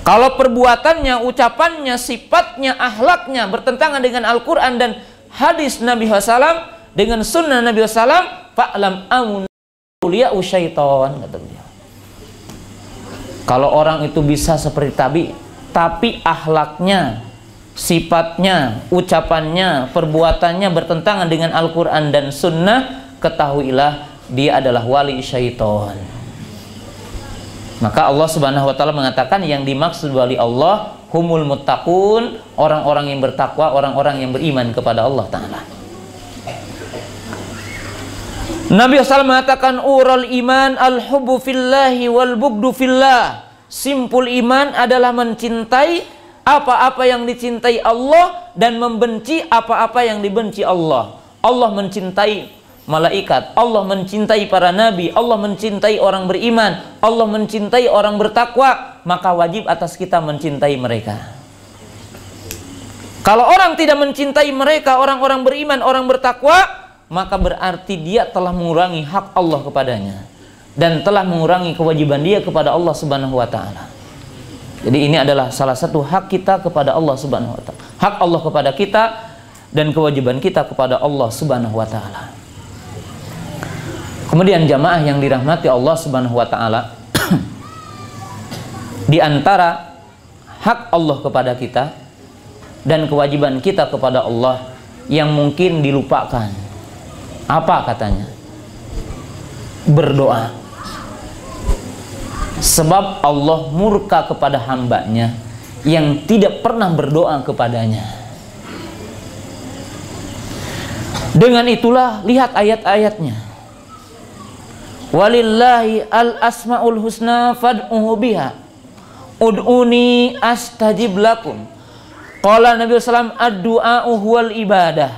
Kalau perbuatannya, ucapannya, sifatnya, akhlaknya bertentangan dengan Al-Quran dan hadis Nabi SAW, dengan sunnah Nabi SAW, fa'lam amunuliya'u syaitan, kata beliau. Kalau orang itu bisa seperti tapi akhlaknya, sifatnya, ucapannya, perbuatannya bertentangan dengan Al-Quran dan Sunnah, ketahuilah dia adalah wali syaitan. Maka Allah Subhanahu wa taala mengatakan yang dimaksud wali Allah humul muttaqun, orang-orang yang bertakwa, orang-orang yang beriman kepada Allah taala. Nabi SAW mengatakan ural iman al-hubbu fillahi wal bugdu fillah. Simpul iman adalah mencintai apa-apa yang dicintai Allah dan membenci apa-apa yang dibenci Allah. Allah mencintai malaikat, Allah mencintai para nabi, Allah mencintai orang beriman, Allah mencintai orang bertakwa, maka wajib atas kita mencintai mereka. Kalau orang tidak mencintai mereka, orang-orang beriman, orang bertakwa, maka berarti dia telah mengurangi hak Allah kepadanya dan telah mengurangi kewajiban dia kepada Allah Subhanahu wa taala. Jadi ini adalah salah satu hak kita kepada Allah Subhanahu wa taala. Hak Allah kepada kita dan kewajiban kita kepada Allah Subhanahu wa taala. Kemudian jamaah yang dirahmati Allah Subhanahu wa taala, di antara hak Allah kepada kita dan kewajiban kita kepada Allah yang mungkin dilupakan, apa katanya? Berdoa. Sebab Allah murka kepada hambanya yang tidak pernah berdoa kepadanya. Dengan itulah lihat ayat-ayatnya. Walillahi al-asma'ul husna fad'uhu biha ud'uni astajib lakum. Qala Nabi SAW ad-du'a'u huwal ibadah.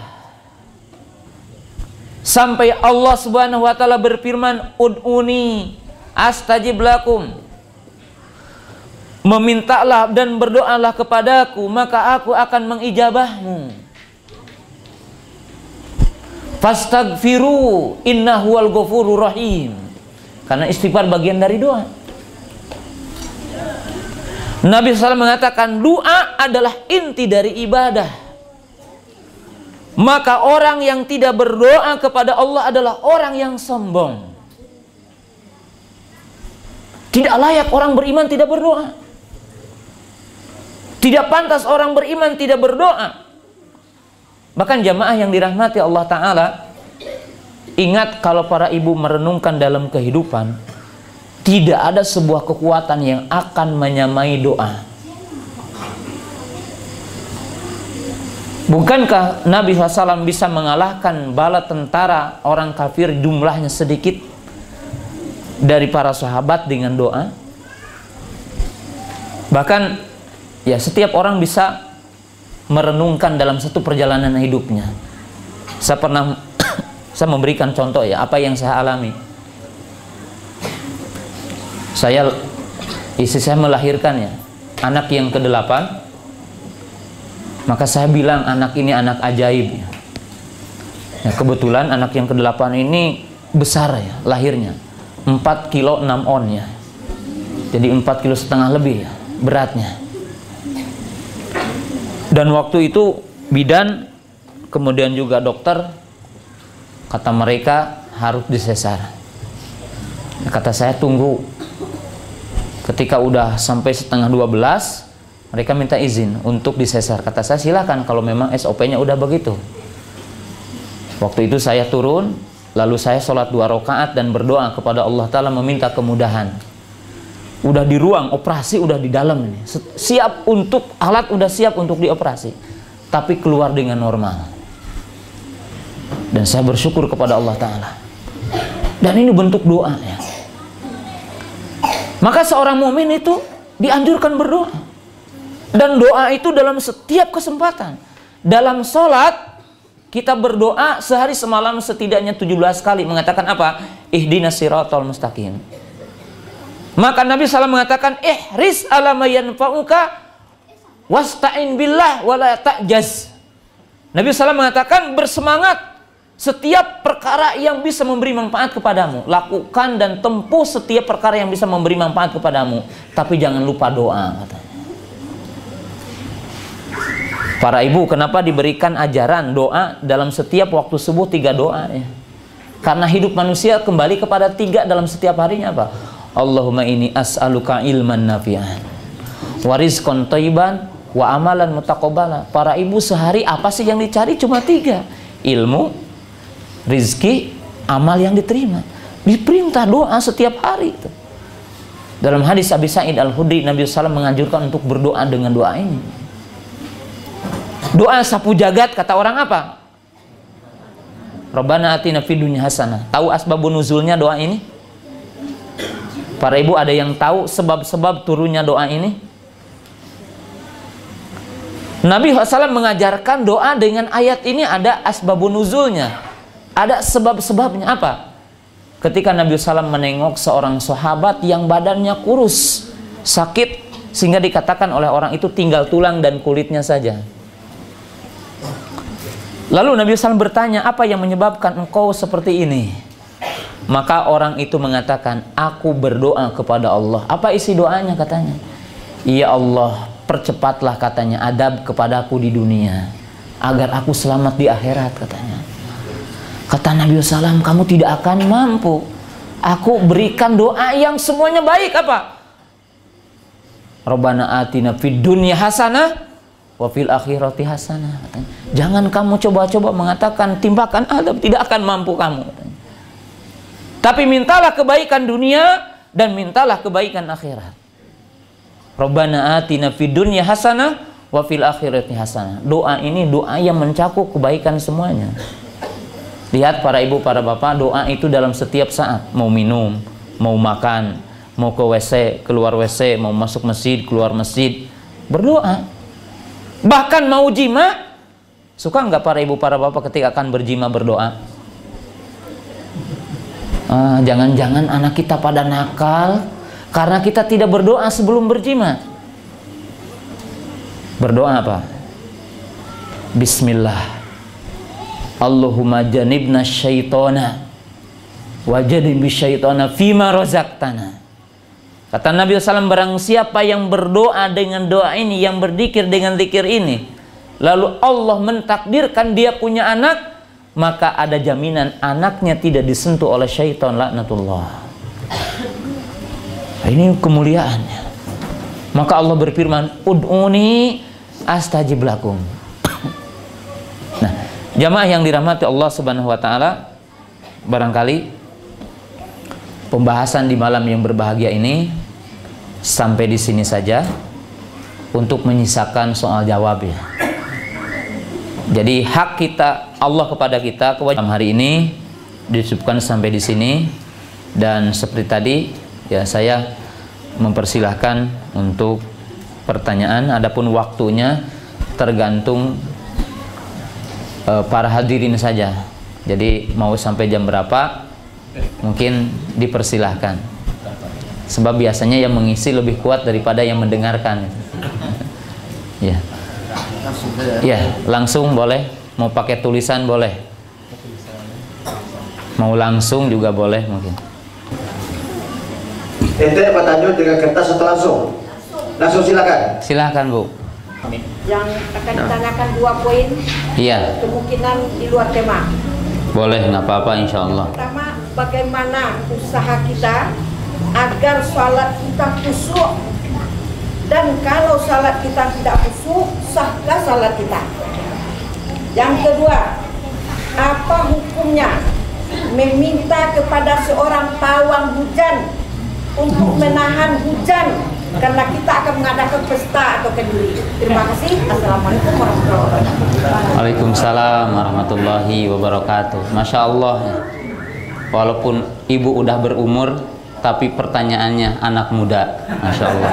Sampai Allah Subhanahu wa taala berfirman, ud'uni astajib lakum. Memintalah dan berdoalah kepadaku, maka aku akan mengijabahmu. Fastaghfiru innahu wal ghafurur rahim. Karena istighfar bagian dari doa. Nabi SAW mengatakan doa adalah inti dari ibadah. Maka orang yang tidak berdoa kepada Allah adalah orang yang sombong. Tidak layak orang beriman tidak berdoa. Tidak pantas orang beriman tidak berdoa. Bahkan jamaah yang dirahmati Allah Ta'ala, ingat kalau para ibu merenungkan dalam kehidupan, tidak ada sebuah kekuatan yang akan menyamai doa. Bukankah Nabi SAW bisa mengalahkan bala tentara orang kafir jumlahnya sedikit dari para sahabat dengan doa? Bahkan ya setiap orang bisa merenungkan dalam satu perjalanan hidupnya. Saya memberikan contoh ya, apa yang saya alami. Istri saya melahirkan ya, anak yang ke-8. Maka saya bilang anak ini anak ajaib ya. Ya, kebetulan anak yang ke-8 ini besar ya lahirnya, 4 kilo 6 on ya. Jadi 4,5 kilo lebih ya beratnya. Dan waktu itu bidan kemudian juga dokter kata mereka harus disesar. Kata saya tunggu. Ketika udah sampai setengah 12 mereka minta izin untuk disesar. Kata saya silakan kalau memang SOP-nya udah begitu. Waktu itu saya turun, lalu saya sholat 2 rakaat dan berdoa kepada Allah Ta'ala meminta kemudahan. Udah di ruang operasi, udah di dalam ini, siap untuk alat, udah siap untuk dioperasi, tapi keluar dengan normal. Dan saya bersyukur kepada Allah Ta'ala. Dan ini bentuk doa ya. Maka seorang mukmin itu dianjurkan berdoa. Dan doa itu dalam setiap kesempatan. Dalam sholat kita berdoa sehari semalam setidaknya 17 kali, mengatakan apa? Ihdinas siratal mustaqim. Maka Nabi SAW mengatakan ihris ala ma yanfa'uka wasta'in billah wala ta'jaz. Nabi SAW mengatakan bersemangat setiap perkara yang bisa memberi manfaat kepadamu, lakukan dan tempuh setiap perkara yang bisa memberi manfaat kepadamu, tapi jangan lupa doa, katanya. Para ibu, kenapa diberikan ajaran doa dalam setiap waktu subuh 3 doa ya? Karena hidup manusia kembali kepada 3 dalam setiap harinya apa? Allahumma inni as'aluka ilman nafi'an wa rizqan thayyiban wa amalan mutaqabbala. Para ibu, sehari apa sih yang dicari? Cuma 3. Ilmu, rizki, amal yang diterima. Diperintah doa setiap hari itu. Dalam hadis Abi Sa'id Al-Khudri, Nabi SAW menganjurkan untuk berdoa dengan doa ini. Doa sapu jagat kata orang apa? Rabbana atina fid dunya hasanah. Tahu asbabun nuzulnya doa ini? Para ibu, ada yang tahu sebab-sebab turunnya doa ini? Nabi SAW mengajarkan doa dengan ayat ini ada asbabun nuzulnya. Ada sebab-sebabnya apa? Ketika Nabi SAW menengok seorang sahabat yang badannya kurus, sakit, sehingga dikatakan oleh orang itu tinggal tulang dan kulitnya saja. Lalu Nabi SAW bertanya, apa yang menyebabkan engkau seperti ini? Maka orang itu mengatakan, aku berdoa kepada Allah. Apa isi doanya katanya? Ya Allah, percepatlah katanya adab kepadaku di dunia, agar aku selamat di akhirat katanya. Kata Nabi SAW, kamu tidak akan mampu. Aku berikan doa yang semuanya baik apa? Rabbana atina fid dunya hasanah wa fil akhirati hasanah. Jangan kamu coba-coba mengatakan timpakan adab, tidak akan mampu kamu. Tapi mintalah kebaikan dunia dan mintalah kebaikan akhirat. Rabbana atina fid dunya hasanah wa fil akhirati hasanah. Doa ini doa yang mencakup kebaikan semuanya. Lihat para ibu, para bapak, doa itu dalam setiap saat. Mau minum, mau makan, mau ke WC, keluar WC, mau masuk masjid, keluar masjid, berdoa. Bahkan mau jima, suka nggak para ibu, para bapak ketika akan berjima berdoa? Jangan-jangan anak kita pada nakal karena kita tidak berdoa sebelum berjima. Berdoa apa? Bismillah, Allahumma janibna syaitona wajadil bisyaitana fima razaqtana. Kata Nabi SAW, barang siapa yang berdoa dengan doa ini, yang berzikir dengan zikir ini, lalu Allah mentakdirkan dia punya anak, maka ada jaminan anaknya tidak disentuh oleh syaitan laknatullah. Ini kemuliaannya. Maka Allah berfirman, ud'uni astajib lakum. Nah, jamaah yang dirahmati Allah Subhanahu wa taala, barangkali pembahasan di malam yang berbahagia ini sampai di sini saja untuk menyisakan soal jawab ya. Jadi hak kita Allah kepada kita kewajiban hari ini disebutkan sampai di sini, dan seperti tadi ya saya mempersilahkan untuk pertanyaan, adapun waktunya tergantung para hadirin saja. Jadi mau sampai jam berapa mungkin dipersilahkan, sebab biasanya yang mengisi lebih kuat daripada yang mendengarkan. Ya, ya langsung boleh, mau pakai tulisan boleh, mau langsung juga boleh mungkin. Ente bertanya dengan kertas atau langsung? Langsung silakan. Silakan Bu. Yang akan ditanyakan 2 poin. Iya. Kemungkinan di luar tema. Boleh, nggak apa-apa insya Allah. Pertama, bagaimana usaha kita agar salat kita khusyuk, dan kalau salat kita tidak khusyuk, sahkah salat kita? Yang kedua, apa hukumnya meminta kepada seorang pawang hujan untuk menahan hujan karena kita akan mengadakan pesta atau kenduri? Terima kasih. Assalamualaikum warahmatullahi wabarakatuh. Waalaikumsalam warahmatullahi wabarakatuh. Masya Allah, walaupun ibu udah berumur tapi pertanyaannya anak muda. Masya Allah.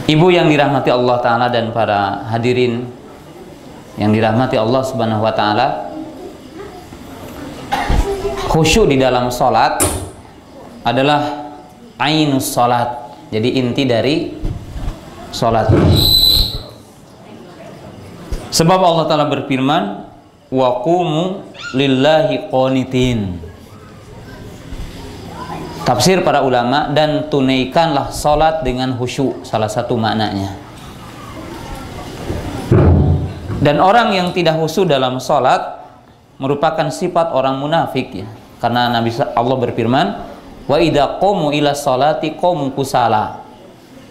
Ibu yang dirahmati Allah Ta'ala dan para hadirin yang dirahmati Allah Subhanahu wa Ta'ala, khusyuk di dalam sholat adalah ainus sholat, jadi inti dari sholat. Sebab Allah Ta'ala berfirman, wa qumu lillahi qanitin. Tafsir para ulama, dan tunaikanlah sholat dengan khusyuk, salah satu maknanya. Dan orang yang tidak khusyuk dalam sholat merupakan sifat orang munafik ya. Karena Nabi Allah berfirman, wa idza qamu ila sholati qamu kusala.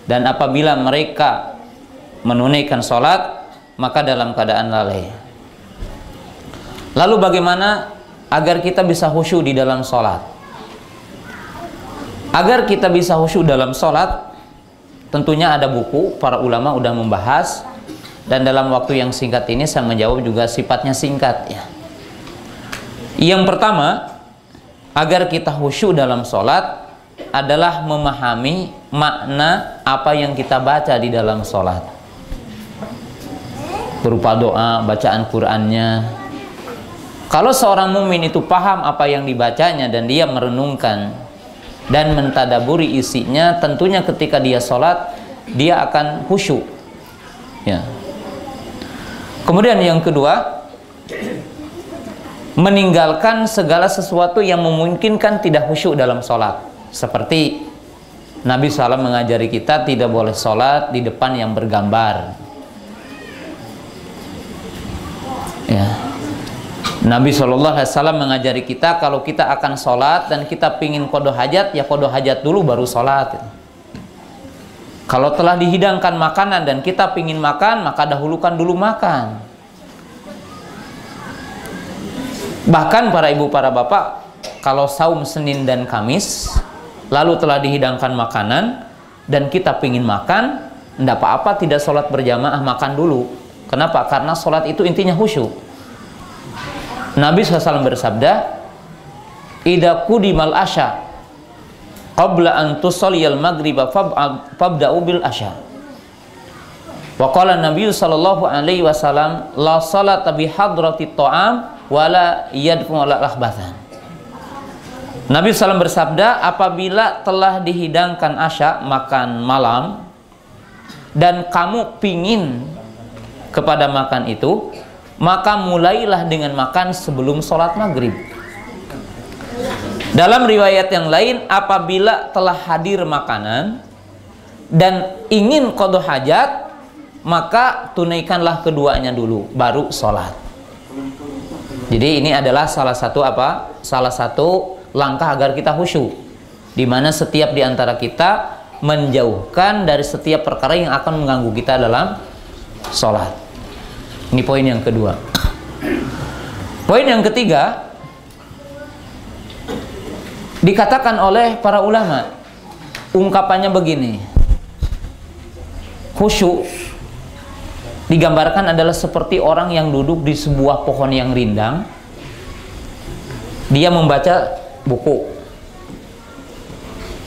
Dan apabila mereka menunaikan sholat, maka dalam keadaan lalai. Lalu bagaimana agar kita bisa khusyuk di dalam sholat? Agar kita bisa khusyuk dalam sholat, tentunya ada buku, para ulama udah membahas, dan dalam waktu yang singkat ini saya menjawab juga sifatnya singkat ya. Yang pertama, agar kita khusyuk dalam sholat adalah memahami makna apa yang kita baca di dalam sholat, berupa doa, bacaan Qur'annya. Kalau seorang mukmin itu paham apa yang dibacanya dan dia merenungkan dan mentadaburi isinya, tentunya ketika dia sholat dia akan khusyuk ya. Kemudian yang kedua, meninggalkan segala sesuatu yang memungkinkan tidak khusyuk dalam sholat. Seperti Nabi SAW mengajari kita tidak boleh sholat di depan yang bergambar ya. Nabi SAW mengajari kita kalau kita akan sholat dan kita pingin qada hajat, ya qada hajat dulu baru sholat. Kalau telah dihidangkan makanan dan kita pingin makan, maka dahulukan dulu makan. Bahkan para ibu, para bapak, kalau saum Senin dan Kamis, lalu telah dihidangkan makanan dan kita pingin makan, tidak apa-apa tidak sholat berjamaah, makan dulu. Kenapa? Karena sholat itu intinya khusyuk. Nabi SAW bersabda, idza qudimal asya qabla an tusalliyal maghriba fabda'u bil asya. Wa qala Nabi sallallahu alaihi wasallam, la salata bi hadratit ta'am wala yadfu wala lahbathan. Nabi SAW bersabda, apabila telah dihidangkan asya, makan malam, dan kamu pingin kepada makan itu, maka mulailah dengan makan sebelum sholat maghrib. Dalam riwayat yang lain, apabila telah hadir makanan dan ingin qada hajat, maka tunaikanlah keduanya dulu, baru sholat. Jadi ini adalah salah satu apa? Salah satu langkah agar kita khusyuk, di mana setiap di antara kita menjauhkan dari setiap perkara yang akan mengganggu kita dalam sholat. Ini poin yang kedua. Poin yang ketiga, dikatakan oleh para ulama, ungkapannya begini, khusyuk digambarkan adalah seperti orang yang duduk di sebuah pohon yang rindang. Dia membaca buku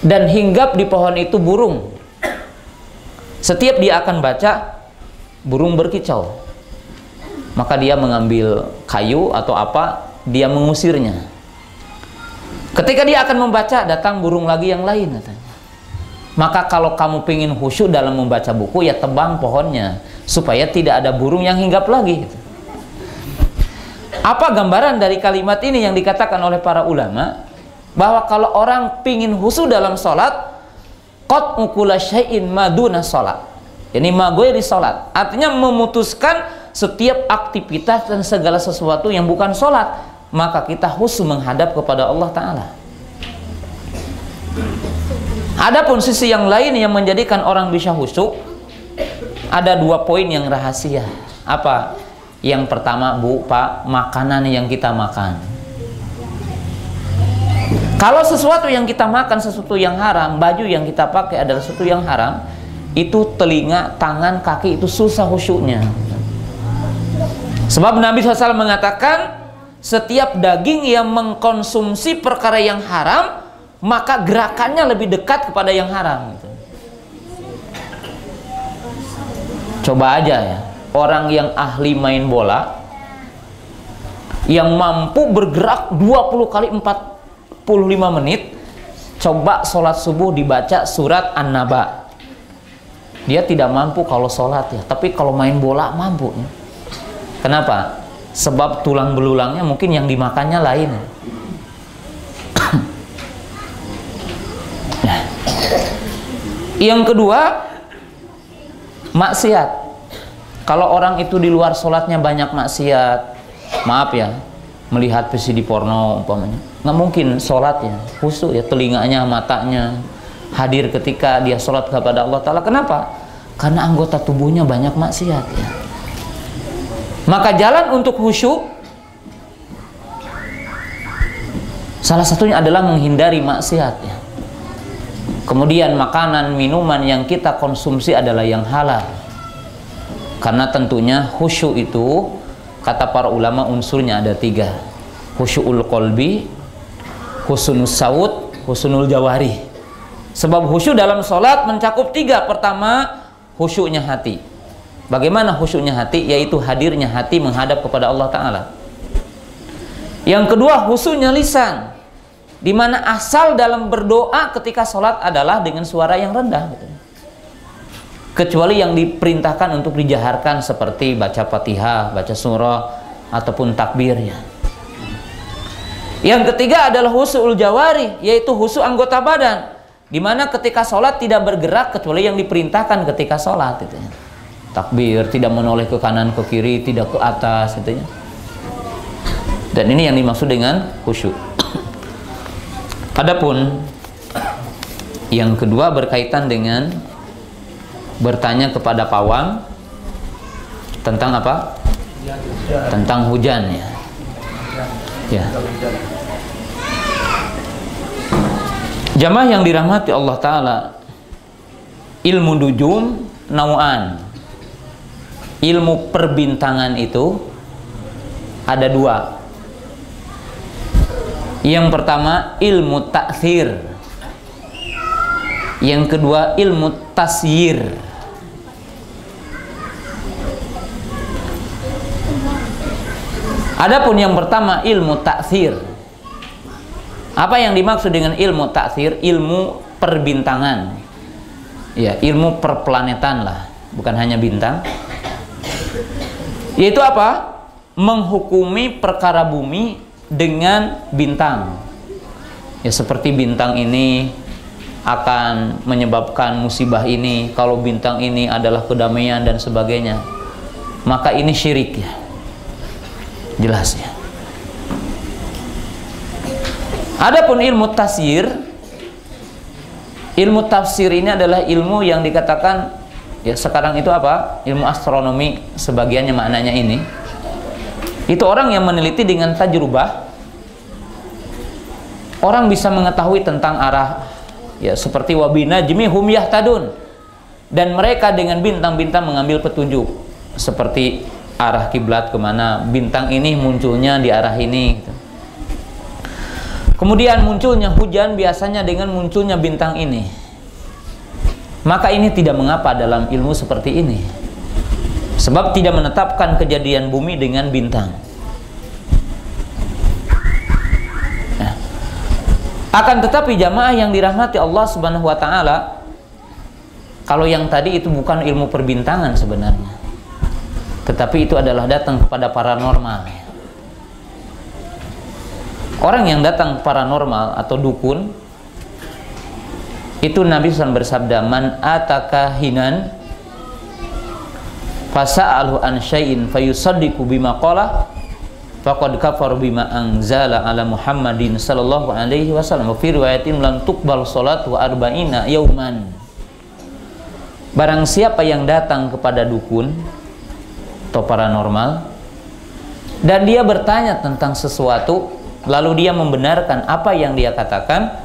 dan hinggap di pohon itu burung. Setiap dia akan baca, burung berkicau. Maka dia mengambil kayu atau apa, dia mengusirnya. Ketika dia akan membaca, datang burung lagi yang lain, katanya. Maka kalau kamu pengen khusyuk dalam membaca buku, ya tebang pohonnya supaya tidak ada burung yang hinggap lagi. Apa gambaran dari kalimat ini yang dikatakan oleh para ulama? Bahwa kalau orang pingin khusyuk dalam sholat, qat'u kulla syai'in maduna sholat. Ini maghairi sholat, artinya memutuskan setiap aktivitas dan segala sesuatu yang bukan sholat, maka kita khusyuk menghadap kepada Allah Ta'ala. Adapun sisi yang lain yang menjadikan orang bisa khusyuk, ada dua poin yang rahasia. Apa? Yang pertama, Bu, Pak, makanan yang kita makan. Kalau sesuatu yang kita makan sesuatu yang haram, baju yang kita pakai adalah sesuatu yang haram, itu telinga, tangan, kaki itu susah khusyuknya. Sebab Nabi SAW mengatakan, setiap daging yang mengkonsumsi perkara yang haram, maka gerakannya lebih dekat kepada yang haram. Coba aja ya, orang yang ahli main bola, yang mampu bergerak 20 kali 45 menit, coba sholat subuh dibaca surat An-Naba. Dia tidak mampu kalau sholat ya, tapi kalau main bola mampu ya. Kenapa? Sebab tulang belulangnya mungkin yang dimakannya lain. Nah, yang kedua, maksiat. Kalau orang itu di luar sholatnya banyak maksiat, maaf ya, melihat VCD porno umpamanya, nggak mungkin sholatnya khusyuk ya, telinganya, matanya hadir ketika dia sholat kepada Allah Ta'ala. Kenapa? Karena anggota tubuhnya banyak maksiat ya. Maka jalan untuk khusyuk salah satunya adalah menghindari maksiat ya. Kemudian makanan, minuman yang kita konsumsi adalah yang halal. Karena tentunya khusyuk itu, kata para ulama, unsurnya ada 3. Khusyukul qalbi, husnus saut, husnul jawari. Sebab khusyuk dalam sholat mencakup 3. Pertama, khusyuknya hati. Bagaimana khusyuknya hati? Yaitu hadirnya hati menghadap kepada Allah Ta'ala. Yang kedua, khusyuknya lisan, di mana asal dalam berdoa ketika sholat adalah dengan suara yang rendah, kecuali yang diperintahkan untuk dijaharkan seperti baca Fatihah, baca surah, ataupun takbirnya. Yang ketiga adalah khusyukul jawari, yaitu khusyuk anggota badan, di mana ketika sholat tidak bergerak kecuali yang diperintahkan ketika sholat itu ya. Takbir, tidak menoleh ke kanan ke kiri, tidak ke atas gitu ya. Dan ini yang dimaksud dengan khusyuk. Adapun yang kedua berkaitan dengan bertanya kepada pawang tentang apa? Tentang hujan ya. Ya. Jamaah yang dirahmati Allah Ta'ala, ilmu nujum nau'an. Ilmu perbintangan itu ada 2. Yang pertama ilmu ta'thir, yang kedua ilmu tasyir. Adapun yang pertama ilmu ta'thir, apa yang dimaksud dengan ilmu ta'thir? Ilmu perbintangan ya, ilmu perplanetan lah, bukan hanya bintang. Yaitu apa? Menghukumi perkara bumi dengan bintang. Ya seperti bintang ini akan menyebabkan musibah ini, kalau bintang ini adalah kedamaian dan sebagainya, maka ini syirik ya. Jelas ya. Adapun ilmu tafsir ini adalah ilmu yang dikatakan ya sekarang itu apa? Ilmu astronomi sebagiannya maknanya ini. Itu orang yang meneliti dengan tajrubah. Orang bisa mengetahui tentang arah ya seperti wabina jimi hum yahtadun, dan mereka dengan bintang-bintang mengambil petunjuk seperti arah kiblat kemana, bintang ini munculnya di arah ini gitu. Kemudian munculnya hujan biasanya dengan munculnya bintang ini. Maka ini tidak mengapa dalam ilmu seperti ini, sebab tidak menetapkan kejadian bumi dengan bintang. Akan tetapi jamaah yang dirahmati Allah Subhanahu wa taala, kalau yang tadi itu bukan ilmu perbintangan sebenarnya, tetapi itu adalah datang kepada paranormal. Orang yang datang paranormal atau dukun, itu Nabi SAW bersabda, man ataka hinan fasa'alhu an syai'in fayusaddiqu bima qala faqad kafar bima anzala ala Muhammadin sallallahu alaihi wasallam. Fi riwayatin lam tuqbal salatu arba'ina yauman. Barang siapa yang datang kepada dukun atau paranormal dan dia bertanya tentang sesuatu, lalu dia membenarkan apa yang dia katakan,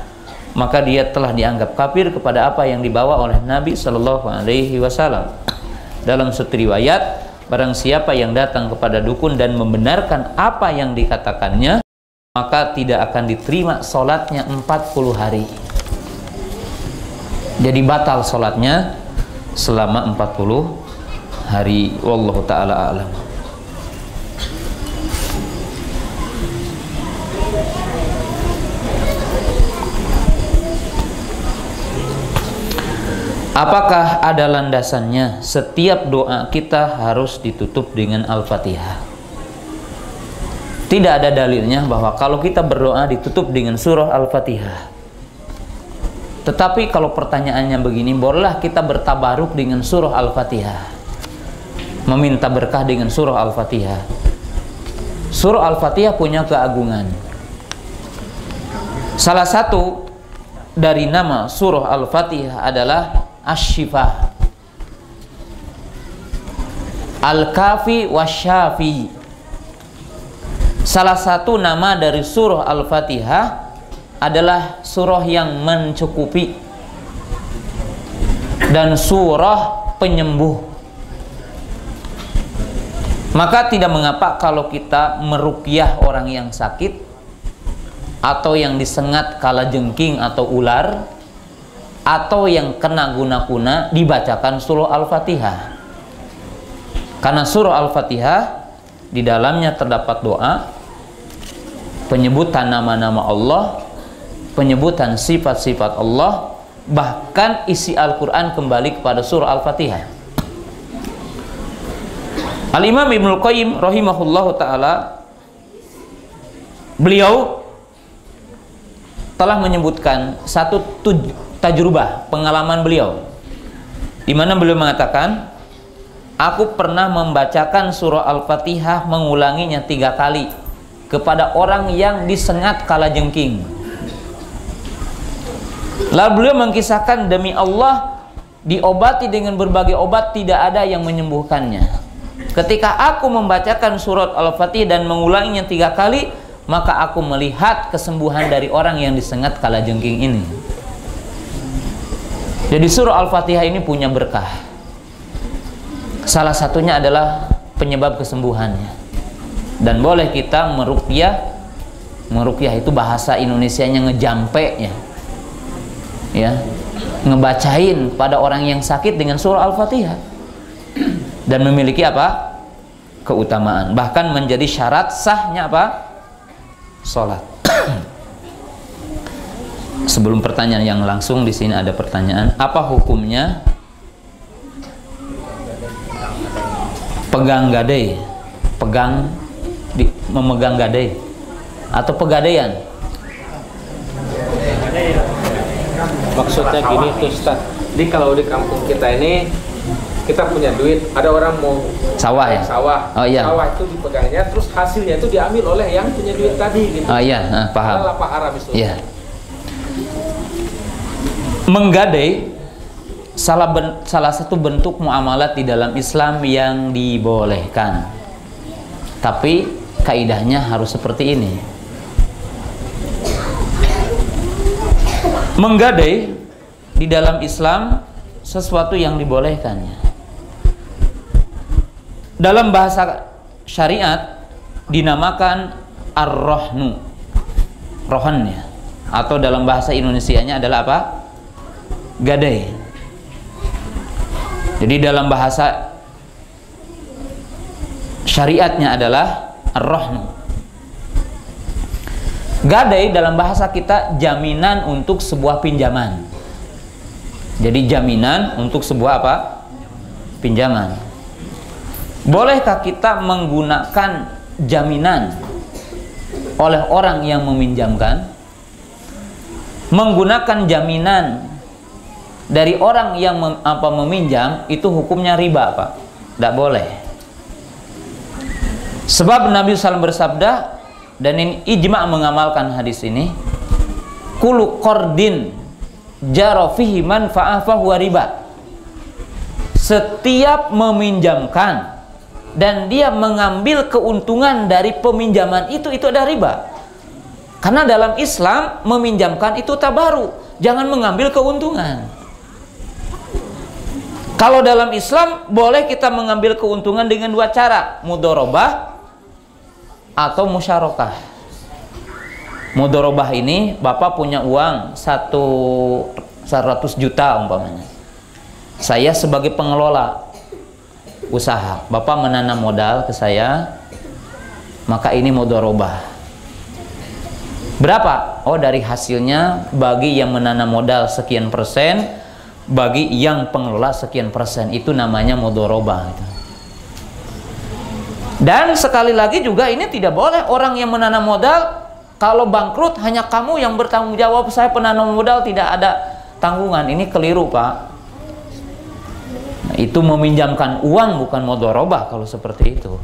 maka dia telah dianggap kafir kepada apa yang dibawa oleh Nabi sallallahu alaihi wasallam. Dalam satu riwayat, barang siapa yang datang kepada dukun dan membenarkan apa yang dikatakannya, maka tidak akan diterima sholatnya 40 hari. Jadi batal sholatnya selama 40 hari. Wallahu ta'ala a'lam. Apakah ada landasannya setiap doa kita harus ditutup dengan Al-Fatihah? Tidak ada dalilnya bahwa kalau kita berdoa ditutup dengan surah Al-Fatihah. Tetapi kalau pertanyaannya begini, bolehlah kita bertabaruk dengan surah Al-Fatihah, meminta berkah dengan surah Al-Fatihah. Surah Al-Fatihah punya keagungan. Salah satu dari nama surah Al-Fatihah adalah Asy-Syifa, Al-Kafi Wasyafi. Salah satu nama dari surah Al-Fatihah adalah surah yang mencukupi dan surah penyembuh. Maka tidak mengapa kalau kita meruqyah orang yang sakit atau yang disengat kalajengking atau ular atau yang kena guna-guna, dibacakan surah Al-Fatihah. Karena surah Al-Fatihah di dalamnya terdapat doa, penyebutan nama-nama Allah, penyebutan sifat-sifat Allah, bahkan isi Al-Quran kembali kepada surah Al-Fatihah. Al-Imam Ibnul Qayyim rahimahullahu ta'ala, beliau telah menyebutkan satu tajrubah, pengalaman beliau, di mana beliau mengatakan, aku pernah membacakan surah Al-Fatihah mengulanginya 3 kali kepada orang yang disengat kalajengking. Lalu beliau mengkisahkan, demi Allah, diobati dengan berbagai obat tidak ada yang menyembuhkannya. Ketika aku membacakan surat Al-Fatihah dan mengulanginya 3 kali, maka aku melihat kesembuhan dari orang yang disengat kalajengking ini. Jadi surah Al-Fatihah ini punya berkah. Salah satunya adalah penyebab kesembuhannya. Dan boleh kita meruqyah. Meruqyah itu bahasa Indonesianya ngejampe ya, ngebacain pada orang yang sakit dengan surah Al-Fatihah. Dan memiliki apa? Keutamaan. Bahkan menjadi syarat sahnya apa? Salat. Sebelum pertanyaan yang langsung, di sini ada pertanyaan, apa hukumnya pegang gadai, memegang gadai atau pegadaian? Maksudnya gini tuh Ustaz. Jadi kalau di kampung kita ini kita punya duit, ada orang mau Sawah ya? Sawah. Oh iya. Sawah itu dipegangnya, terus hasilnya itu diambil oleh yang punya duit tadi gitu. Oh iya, paham. Halal apa haram itu? Iya. Menggadai salah satu bentuk muamalat di dalam Islam yang dibolehkan. Tapi kaidahnya harus seperti ini. Menggadai di dalam Islam sesuatu yang dibolehkannya. Dalam bahasa syariat dinamakan ar-rohnu, rohannya, atau dalam bahasa Indonesianya adalah apa? Gadai. Jadi dalam bahasa syariatnya adalah ar-rohnu. Gadai dalam bahasa kita jaminan untuk sebuah pinjaman. Jadi jaminan untuk sebuah apa? Pinjaman. Bolehkah kita menggunakan jaminan oleh orang yang meminjamkan? Menggunakan jaminan dari orang yang meminjam itu hukumnya riba, Pak? Tidak boleh. Sebab Nabi SAW bersabda, dan ini ijma' mengamalkan hadis ini, kullu qardin jara fihi manfa'ah fahuwa riba. Setiap meminjamkan dan dia mengambil keuntungan dari peminjaman itu ada riba. Karena dalam Islam meminjamkan itu tabaru, jangan mengambil keuntungan. Kalau dalam Islam boleh kita mengambil keuntungan dengan dua cara, mudharabah atau musyarakah. Mudharabah ini Bapak punya uang 100 juta umpamanya. Saya sebagai pengelola usaha, Bapak menanam modal ke saya, maka ini mudharabah. Berapa? Oh, dari hasilnya bagi yang menanam modal sekian persen, bagi yang pengelola sekian persen, itu namanya mudharabah. Dan sekali lagi juga ini tidak boleh orang yang menanam modal kalau bangkrut hanya kamu yang bertanggung jawab, saya penanam modal tidak ada tanggungan. Ini keliru, Pak. Nah, itu meminjamkan uang, bukan mudharabah kalau seperti itu.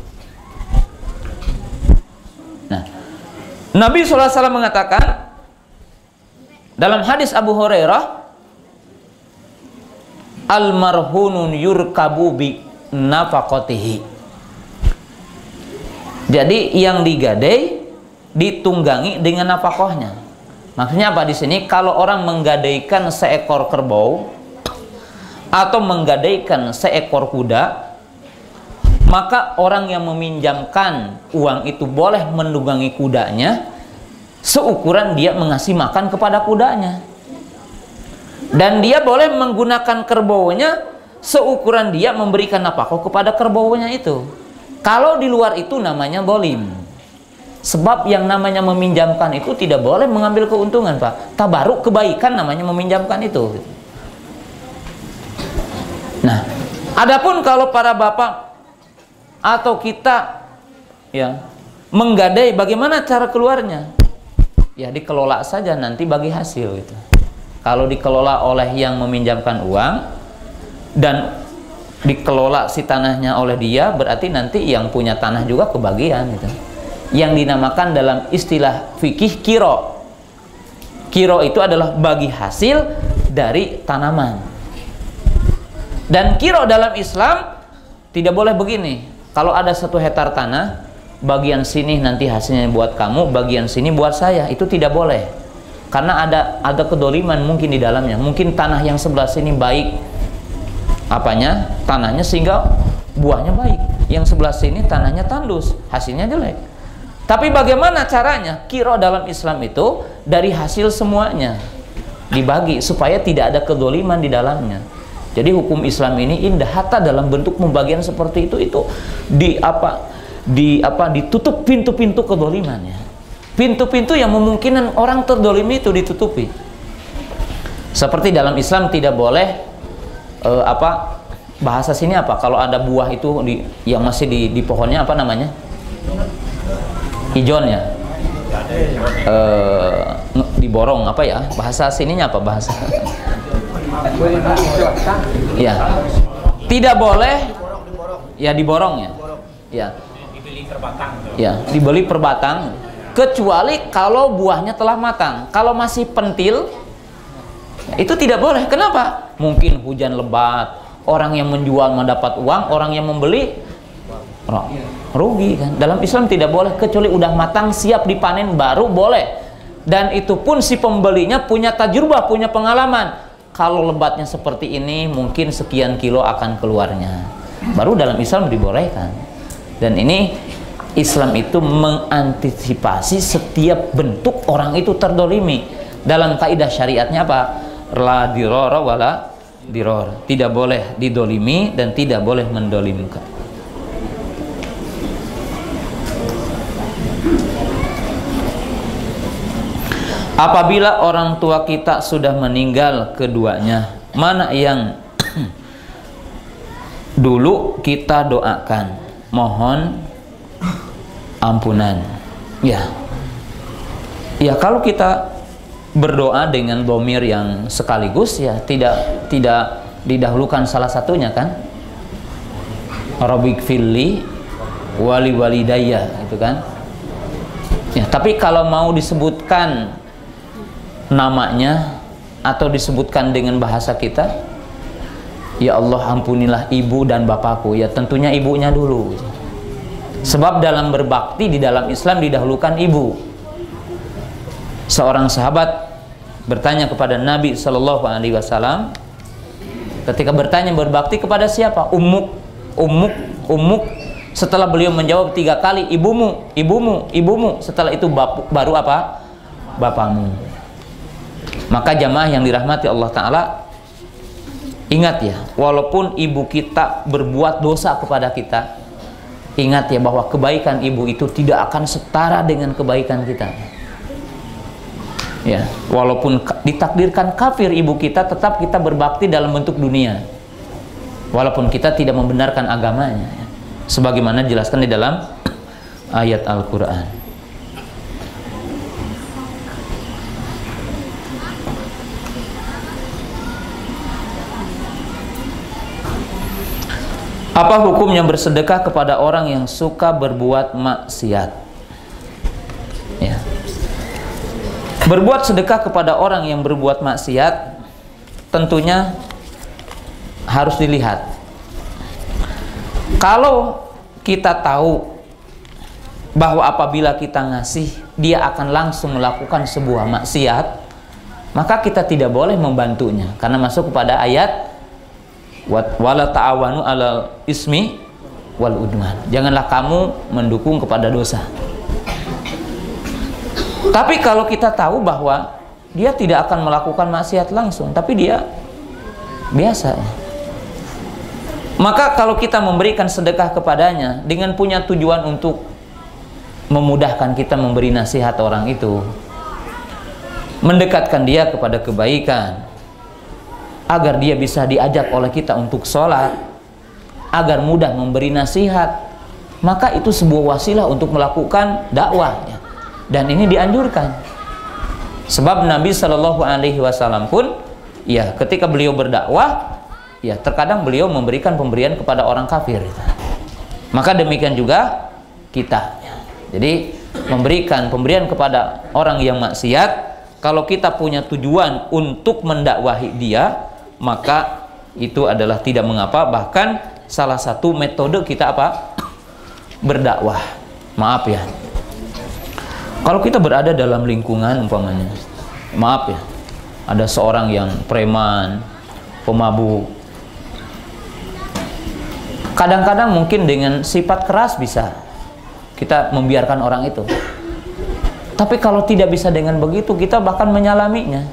Nah, Nabi SAW mengatakan dalam hadis Abu Hurairah, al-marhunun yurkabu bi nafaqatihi. Jadi yang digadai ditunggangi dengan nafkahnya. Maksudnya apa di sini? Kalau orang menggadaikan seekor kerbau atau menggadaikan seekor kuda, maka orang yang meminjamkan uang itu boleh menunggangi kudanya seukuran dia mengasih makan kepada kudanya, dan dia boleh menggunakan kerbaunya seukuran dia memberikan nafkah kepada kerbaunya itu. Kalau di luar itu namanya zalim. Sebab yang namanya meminjamkan itu tidak boleh mengambil keuntungan, Pak. Tabaruk, kebaikan namanya meminjamkan itu. Nah, adapun kalau para bapak atau kita ya menggadai, bagaimana cara keluarnya? Ya dikelola saja, nanti bagi hasil gitu. Kalau dikelola oleh yang meminjamkan uang dan dikelola si tanahnya oleh dia, berarti nanti yang punya tanah juga kebagian gitu. Yang dinamakan dalam istilah fikih kiro. Kiro itu adalah bagi hasil dari tanaman. Dan kiro dalam Islam tidak boleh begini. Kalau ada 1 hektar tanah, bagian sini nanti hasilnya buat kamu, bagian sini buat saya, itu tidak boleh. Karena ada kedoliman mungkin di dalamnya. Mungkin tanah yang sebelah sini baik apanya, tanahnya, sehingga buahnya baik. Yang sebelah sini tanahnya tandus, hasilnya jelek. Tapi bagaimana caranya? Kiro dalam Islam itu dari hasil semuanya dibagi supaya tidak ada kedoliman di dalamnya. Jadi hukum Islam ini indah, hatta dalam bentuk pembagian seperti itu ditutup pintu-pintu kedolimannya. Pintu-pintu yang memungkinkan orang terdolimi itu ditutupi. Seperti dalam Islam tidak boleh bahasa sini apa? Kalau ada buah itu yang masih di pohonnya apa namanya? Ijon ya. diborong apa ya? Bahasa sininya apa bahasa? Ya. Tidak boleh ya diborong ya. Ya. Dibeli per batang. Ya, dibeli per batang. Kecuali kalau buahnya telah matang. Kalau masih pentil itu tidak boleh. Kenapa? Mungkin hujan lebat, orang yang menjual mendapat uang, orang yang membeli rugi kan. Dalam Islam tidak boleh, kecuali udah matang siap dipanen baru boleh. Dan itu pun si pembelinya punya tajrubah, punya pengalaman. Kalau lebatnya seperti ini mungkin sekian kilo akan keluarnya. Baru dalam Islam dibolehkan. Dan ini Islam itu mengantisipasi setiap bentuk orang itu terdolimi. Dalam kaidah syariatnya apa? La dirara wala diror. Tidak boleh didolimi dan tidak boleh mendolimkan. Apabila orang tua kita sudah meninggal keduanya, mana yang dulu kita doakan, mohon ampunan. Ya, kalau kita berdoa dengan dhamir yang sekaligus, ya tidak didahulukan salah satunya kan. Rabbik filli wali walidayya, itu kan. Ya, tapi kalau mau disebutkan namanya atau disebutkan dengan bahasa kita, ya Allah ampunilah ibu dan bapakku, ya tentunya ibunya dulu. Sebab dalam berbakti di dalam Islam didahulukan ibu. Seorang sahabat bertanya kepada Nabi Shallallahu Alaihi Wasallam, ketika bertanya berbakti kepada siapa? Ummuk. Setelah beliau menjawab 3 kali ibumu. Setelah itu baru apa? Bapamu. Maka jamaah yang dirahmati Allah Ta'ala, ingat ya, walaupun ibu kita berbuat dosa kepada kita, ingat ya bahwa kebaikan ibu itu tidak akan setara dengan kebaikan kita. Ya, walaupun ditakdirkan kafir ibu kita, tetap kita berbakti dalam bentuk dunia. Walaupun kita tidak membenarkan agamanya, ya. Sebagaimana dijelaskan di dalam ayat Al-Quran. Apa hukumnya bersedekah kepada orang yang suka berbuat maksiat? Ya. Berbuat sedekah kepada orang yang berbuat maksiat tentunya harus dilihat. Kalau kita tahu bahwa apabila kita ngasih dia akan langsung melakukan sebuah maksiat, maka kita tidak boleh membantunya, karena masuk kepada ayat wala ta'awanu 'alal ismi wal udwan. Janganlah kamu mendukung kepada dosa. Tapi kalau kita tahu bahwa dia tidak akan melakukan maksiat langsung, tapi dia biasa, maka kalau kita memberikan sedekah kepadanya dengan punya tujuan untuk memudahkan kita memberi nasihat orang itu, mendekatkan dia kepada kebaikan, agar dia bisa diajak oleh kita untuk sholat, agar mudah memberi nasihat, maka itu sebuah wasilah untuk melakukan dakwah, ya. Dan ini dianjurkan. Sebab Nabi Shallallahu Alaihi Wasallam pun, ya ketika beliau berdakwah, ya terkadang beliau memberikan pemberian kepada orang kafir. Maka demikian juga kita, ya. Jadi memberikan pemberian kepada orang yang maksiat, kalau kita punya tujuan untuk mendakwahi dia, maka itu adalah tidak mengapa. Bahkan salah satu metode kita apa? Berdakwah. Maaf ya, kalau kita berada dalam lingkungan umpamanya, maaf ya, ada seorang yang preman, pemabuk, kadang-kadang mungkin dengan sifat keras bisa kita membiarkan orang itu. Tapi kalau tidak bisa dengan begitu, kita bahkan menyalaminya.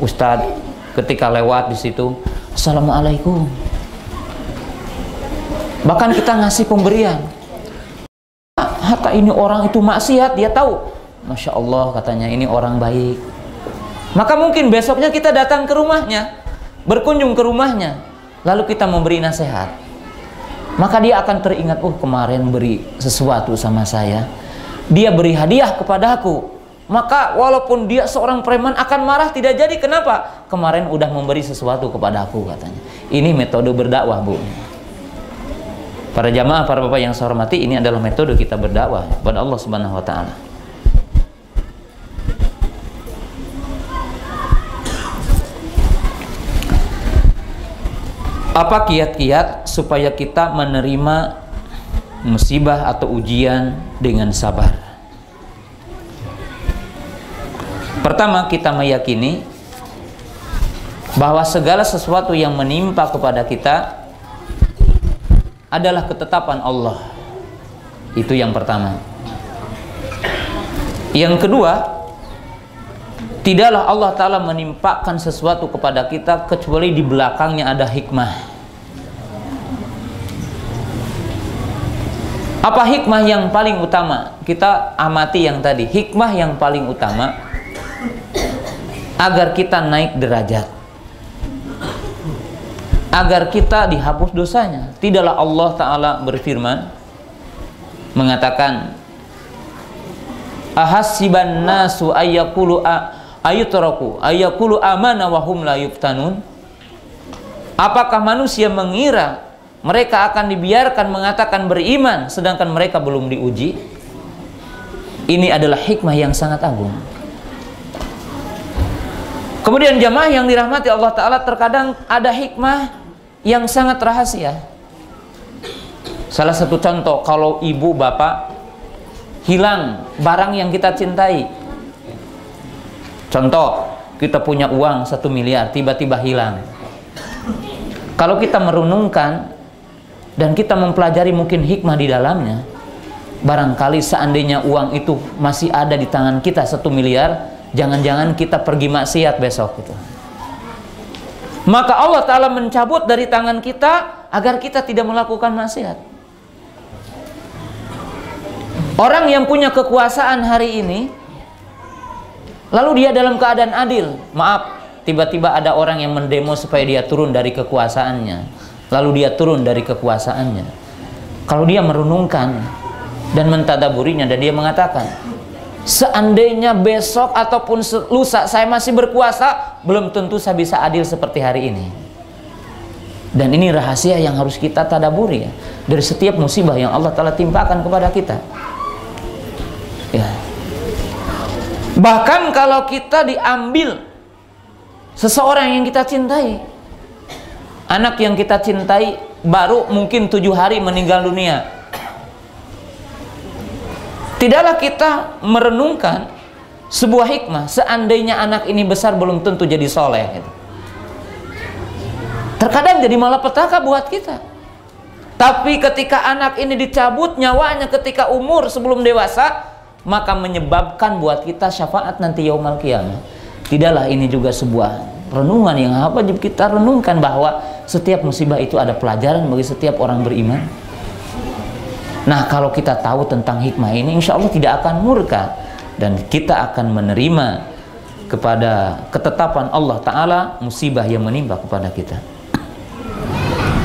Ustadz, ketika lewat di situ, assalamualaikum. Bahkan kita ngasih pemberian. Hatta ini orang itu maksiat, dia tahu. Masya Allah, katanya ini orang baik. Maka mungkin besoknya kita datang ke rumahnya, berkunjung ke rumahnya, lalu kita memberi nasihat. Maka dia akan teringat, oh kemarin beri sesuatu sama saya, dia beri hadiah kepadaku, maka walaupun dia seorang preman akan marah tidak jadi. Kenapa? Kemarin udah memberi sesuatu kepadaku, katanya. Ini metode berdakwah, Bu. Para jamaah, para bapak yang saya hormati, ini adalah metode kita berdakwah kepada Allah Subhanahu wa taala. Apa kiat-kiat supaya kita menerima musibah atau ujian dengan sabar? Pertama, kita meyakini bahwa segala sesuatu yang menimpa kepada kita adalah ketetapan Allah. Itu yang pertama. Yang kedua, tidaklah Allah Ta'ala menimpakan sesuatu kepada kita kecuali di belakangnya ada hikmah. Apa hikmah yang paling utama? Kita amati yang tadi. Hikmah yang paling utama agar kita naik derajat, agar kita dihapus dosanya. Tidaklah Allah Ta'ala berfirman mengatakan, ahasiban nasu ayyakulu ayutraku ayyakulu amana wa hum la yuftanun. Apakah manusia mengira mereka akan dibiarkan mengatakan beriman sedangkan mereka belum diuji? Ini adalah hikmah yang sangat agung. Kemudian jamaah yang dirahmati Allah Ta'ala, terkadang ada hikmah yang sangat rahasia. Salah satu contoh, kalau ibu bapak hilang barang yang kita cintai. Contoh, kita punya uang 1 miliar tiba-tiba hilang. Kalau kita merenungkan dan kita mempelajari mungkin hikmah di dalamnya, barangkali seandainya uang itu masih ada di tangan kita 1 miliar, jangan-jangan kita pergi maksiat besok gitu. Maka Allah Ta'ala mencabut dari tangan kita agar kita tidak melakukan maksiat. Orang yang punya kekuasaan hari ini, lalu dia dalam keadaan adil, maaf, tiba-tiba ada orang yang mendemo supaya dia turun dari kekuasaannya, lalu dia turun dari kekuasaannya. Kalau dia merenungkan dan mentadaburinya, dan dia mengatakan, seandainya besok ataupun lusa saya masih berkuasa, belum tentu saya bisa adil seperti hari ini. Dan ini rahasia yang harus kita tadaburi ya, dari setiap musibah yang Allah Ta'ala timpakan kepada kita ya. Bahkan kalau kita diambil seseorang yang kita cintai, anak yang kita cintai baru mungkin 7 hari meninggal dunia, tidaklah kita merenungkan sebuah hikmah, seandainya anak ini besar belum tentu jadi soleh gitu. Terkadang jadi malapetaka buat kita. Tapi ketika anak ini dicabut nyawanya ketika umur sebelum dewasa, maka menyebabkan buat kita syafaat nanti yaumul qiyamah. Tidaklah ini juga sebuah renungan yang wajib kita renungkan, bahwa setiap musibah itu ada pelajaran bagi setiap orang beriman. Nah, kalau kita tahu tentang hikmah ini, insya Allah tidak akan murka, dan kita akan menerima kepada ketetapan Allah Ta'ala musibah yang menimpa kepada kita.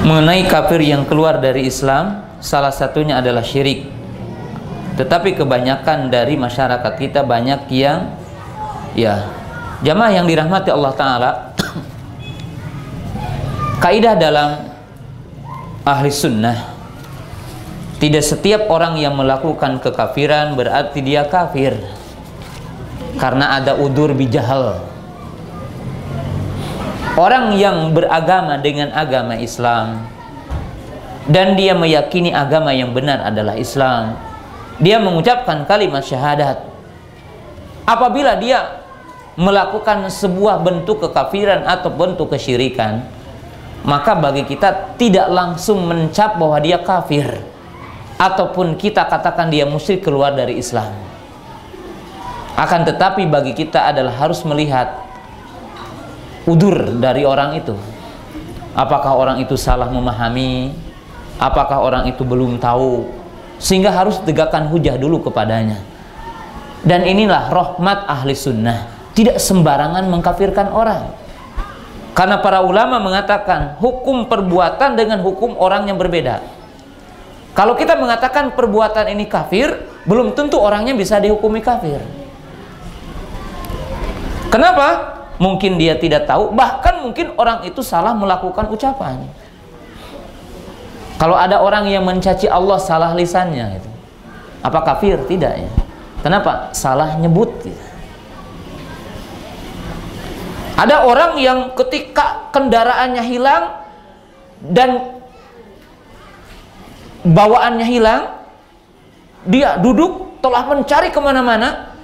Mengenai kafir yang keluar dari Islam, salah satunya adalah syirik. Tetapi kebanyakan dari masyarakat kita banyak yang ya, jamaah yang dirahmati Allah Ta'ala, kaidah dalam ahli sunnah, tidak setiap orang yang melakukan kekafiran berarti dia kafir, karena ada udzur bijahal. Orang yang beragama dengan agama Islam dan dia meyakini agama yang benar adalah Islam, dia mengucapkan kalimat syahadat, apabila dia melakukan sebuah bentuk kekafiran atau bentuk kesyirikan, maka bagi kita tidak langsung mencap bahwa dia kafir, ataupun kita katakan dia musyrik keluar dari Islam. Akan tetapi bagi kita adalah harus melihat udzur dari orang itu. Apakah orang itu salah memahami? Apakah orang itu belum tahu? Sehingga harus tegakkan hujah dulu kepadanya. Dan inilah rahmat ahli sunnah, tidak sembarangan mengkafirkan orang. Karena para ulama mengatakan hukum perbuatan dengan hukum orang yang berbeda. Kalau kita mengatakan perbuatan ini kafir, belum tentu orangnya bisa dihukumi kafir. Kenapa? Mungkin dia tidak tahu, bahkan mungkin orang itu salah melakukan ucapan. Kalau ada orang yang mencaci Allah salah lisannya gitu, apa kafir? Tidak ya. Kenapa? Salah nyebut gitu. Ada orang yang ketika kendaraannya hilang dan bawaannya hilang, dia duduk telah mencari kemana-mana,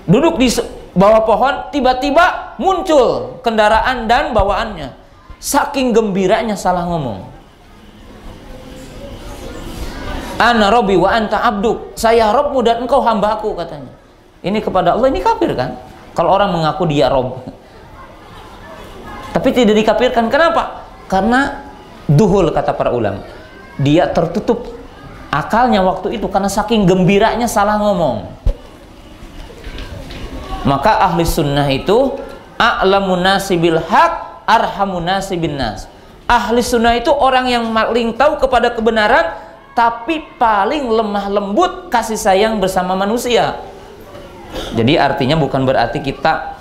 duduk di bawah pohon, tiba-tiba muncul kendaraan dan bawaannya. Saking gembiranya salah ngomong. Ana Robbi wa anta abduk, saya Robmu dan engkau hambaku, katanya. Ini kepada Allah, ini kafir kan? Kalau orang mengaku dia Rob, tapi tidak dikafirkan. Kenapa? Karena duhul, kata para ulama, dia tertutup akalnya waktu itu karena saking gembiranya salah ngomong. Maka ahli sunnah itu a'lamun nasi bil haq arhamun nasi bin nas. Ahli sunnah itu orang yang paling tahu kepada kebenaran, tapi paling lemah lembut kasih sayang bersama manusia. Jadi artinya bukan berarti kita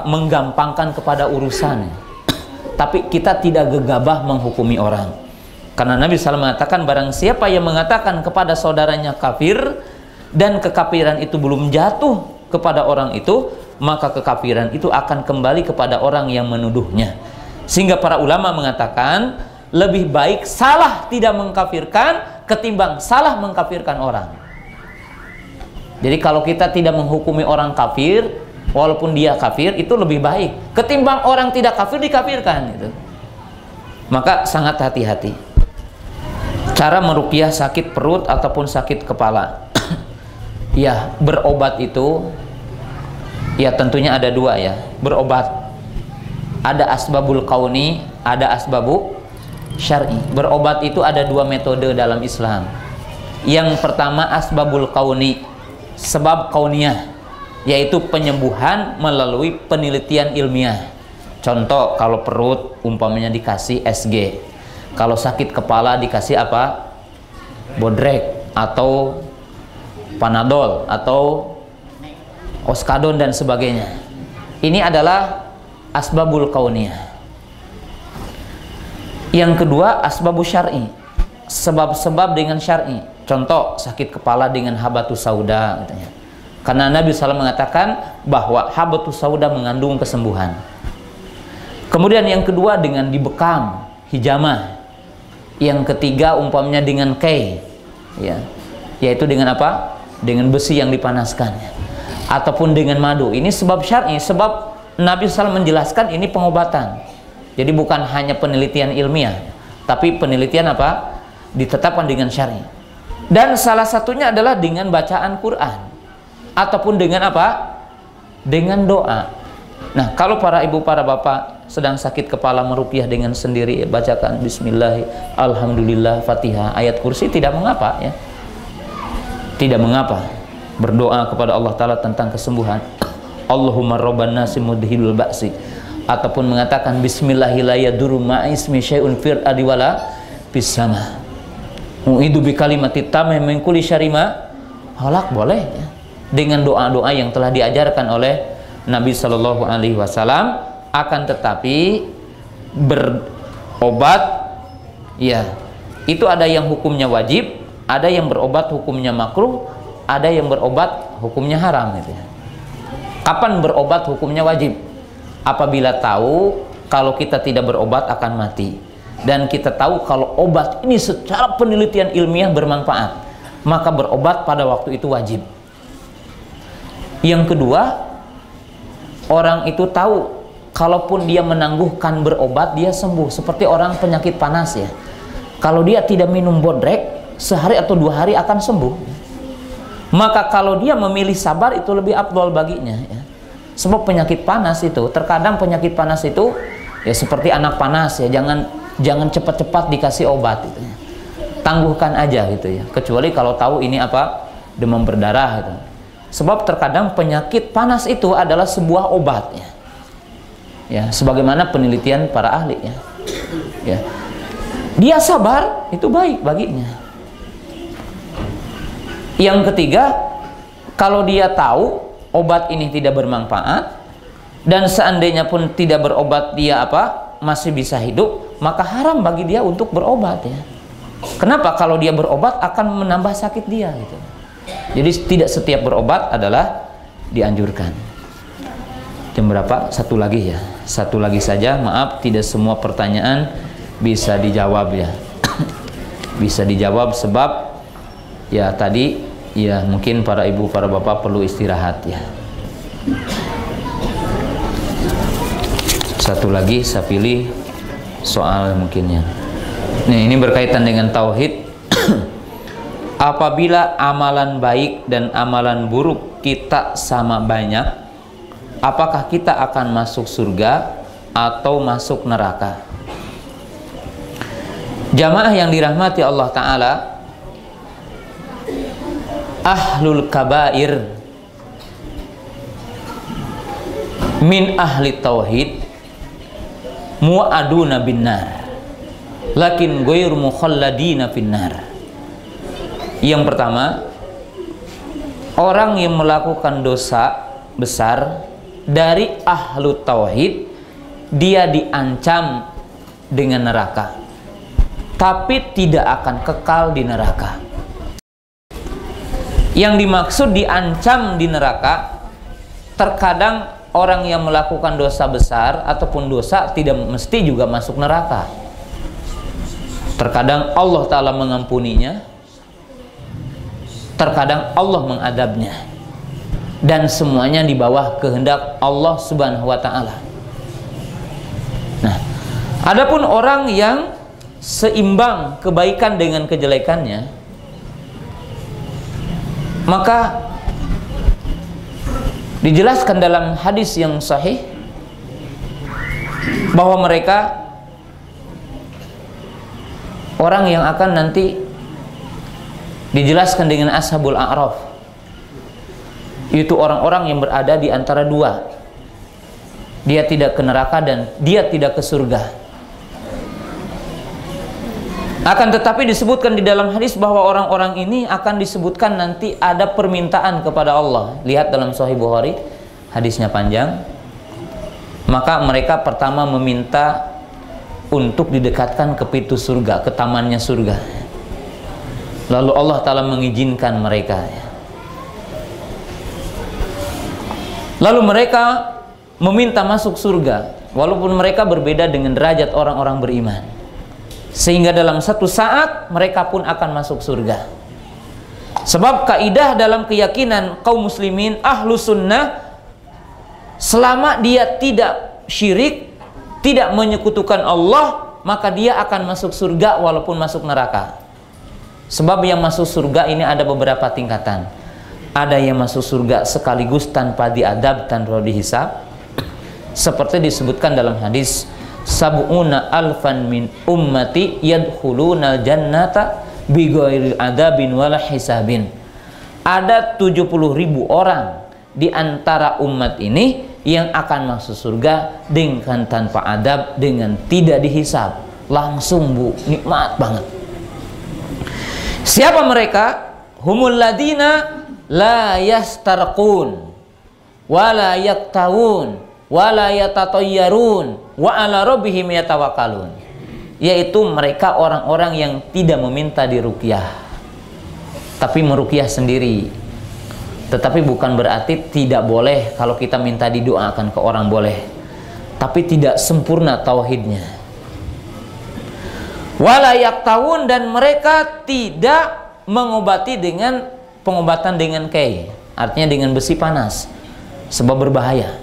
menggampangkan kepada urusan, tapi kita tidak gegabah menghukumi orang. Karena Nabi SAW mengatakan, barang siapa yang mengatakan kepada saudaranya kafir dan kekafiran itu belum jatuh kepada orang itu, maka kekafiran itu akan kembali kepada orang yang menuduhnya. Sehingga para ulama mengatakan lebih baik salah tidak mengkafirkan ketimbang salah mengkafirkan orang. Jadi kalau kita tidak menghukumi orang kafir walaupun dia kafir, itu lebih baik ketimbang orang tidak kafir dikafirkan gitu. Maka sangat hati-hati. Cara meruqyah sakit perut ataupun sakit kepala. Ya, berobat itu ya tentunya ada dua ya. Berobat ada asbabul kauni, ada asbabu syar'i. Berobat itu ada dua metode dalam Islam. Yang pertama asbabul kauni, sebab kauniyah, yaitu penyembuhan melalui penelitian ilmiah. Contoh, kalau perut umpamanya dikasih SG, kalau sakit kepala dikasih apa? Bodrek atau Panadol atau Oskadon dan sebagainya. Ini adalah asbabul kauniyah. Yang kedua asbabu syar'i, sebab-sebab dengan syar'i. Contoh, sakit kepala dengan habatus sauda katanya. Karena Nabi SAW mengatakan bahwa habatus sauda mengandung kesembuhan. Kemudian yang kedua dengan dibekam, hijamah. Yang ketiga umpamanya dengan kay, ya, yaitu dengan apa? Dengan besi yang dipanaskan, ya. Ataupun dengan madu. Ini sebab syar'i, sebab Nabi SAW menjelaskan ini pengobatan. Jadi bukan hanya penelitian ilmiah, tapi penelitian apa? Ditetapkan dengan syar'i. Dan salah satunya adalah dengan bacaan Quran ataupun dengan apa? Dengan doa. Nah, kalau para ibu, para bapak sedang sakit kepala meruqyah dengan sendiri, bacakan bismillah, alhamdulillah, Fatihah, ayat kursi, tidak mengapa ya. Tidak mengapa berdoa kepada Allah Ta'ala tentang kesembuhan. Allahumma robban nasi mudhilul ba'si, ataupun mengatakan bismillahirrahmanirrahim ma'ismi syai'un fir adiwala bisama mu'idu bi kalimati tamah min kulli syarima halak, boleh ya. Dengan doa-doa yang telah diajarkan oleh Nabi Shallallahu Alaihi Wasallam. Akan tetapi berobat ya, itu ada yang hukumnya wajib, ada yang berobat hukumnya makruh, ada yang berobat hukumnya haram gitu ya. Kapan berobat hukumnya wajib? Apabila tahu kalau kita tidak berobat akan mati, dan kita tahu kalau obat ini secara penelitian ilmiah bermanfaat, maka berobat pada waktu itu wajib. Yang kedua, orang itu tahu kalaupun dia menangguhkan berobat dia sembuh. Seperti orang penyakit panas ya, kalau dia tidak minum bodrek sehari atau 2 hari akan sembuh. Maka kalau dia memilih sabar itu lebih afdol baginya ya. Sebab penyakit panas itu, terkadang penyakit panas itu ya seperti anak panas ya, jangan cepat-cepat dikasih obat gitu ya. Tangguhkan aja gitu ya, kecuali kalau tahu ini apa, demam berdarah gitu. Sebab terkadang penyakit panas itu adalah sebuah obat ya. Ya, sebagaimana penelitian para ahli ya. Ya. Dia sabar itu baik baginya. Yang ketiga, kalau dia tahu obat ini tidak bermanfaat dan seandainya pun tidak berobat dia masih bisa hidup, maka haram bagi dia untuk berobat ya. Kenapa? Kalau dia berobat akan menambah sakit dia gitu. Jadi tidak setiap berobat adalah dianjurkan. Jam berapa? Satu lagi ya. Satu lagi saja. Maaf, tidak semua pertanyaan bisa dijawab ya. Bisa dijawab sebab ya tadi ya mungkin para ibu, para bapak perlu istirahat ya. Satu lagi saya pilih soal mungkinnya. Nih, ini berkaitan dengan tauhid. Apabila amalan baik dan amalan buruk kita sama banyak, apakah kita akan masuk surga atau masuk neraka? Jamaah yang dirahmati Allah Ta'ala, ahlul kabair min ahli tauhid mu'aduna binnar lakin ghairu mukhalladina finnar. Yang pertama, orang yang melakukan dosa besar dari ahlu tauhid, dia diancam dengan neraka, tapi tidak akan kekal di neraka. Yang dimaksud diancam di neraka, terkadang orang yang melakukan dosa besar ataupun dosa tidak mesti juga masuk neraka. Terkadang Allah Ta'ala mengampuninya, terkadang Allah mengadabnya, dan semuanya di bawah kehendak Allah Subhanahu wa Ta'ala. Nah, adapun orang yang seimbang kebaikan dengan kejelekannya, maka dijelaskan dalam hadis yang sahih bahwa mereka orang yang akan nanti dijelaskan dengan ashabul a'raf, itu orang-orang yang berada di antara dua, dia tidak ke neraka dan dia tidak ke surga. Akan tetapi disebutkan di dalam hadis bahwa orang-orang ini akan disebutkan nanti ada permintaan kepada Allah. Lihat dalam Sahih Bukhari, hadisnya panjang. Maka mereka pertama meminta untuk didekatkan ke pintu surga, ke tamannya surga. Lalu Allah Ta'ala mengizinkan mereka. Lalu mereka meminta masuk surga, walaupun mereka berbeda dengan derajat orang-orang beriman. Sehingga dalam satu saat mereka pun akan masuk surga. Sebab kaidah dalam keyakinan kaum muslimin ahlu sunnah, selama dia tidak syirik, tidak menyekutukan Allah, maka dia akan masuk surga walaupun masuk neraka. Sebab yang masuk surga ini ada beberapa tingkatan. Ada yang masuk surga sekaligus tanpa diadab, tanpa dihisab, seperti disebutkan dalam hadis, sab'una alfan min ummati yadkhuluna jannata bighairi adabin wala hisabin. Ada 70.000 orang di antara umat ini yang akan masuk surga dengan tanpa adab, dengan tidak dihisab, langsung Bu, nikmat banget. Siapa mereka? Humul ladina la yastarqun wa la yaktawun wa la yatatayyarun wa ala rabbihim yatawakkalun. Yaitu mereka orang-orang yang tidak meminta diruqyah, tapi meruqyah sendiri. Tetapi bukan berarti tidak boleh kalau kita minta didoakan ke orang, boleh, tapi tidak sempurna tauhidnya. Wala yaktawun, dan mereka tidak mengobati dengan pengobatan dengan kei, artinya dengan besi panas, sebab berbahaya.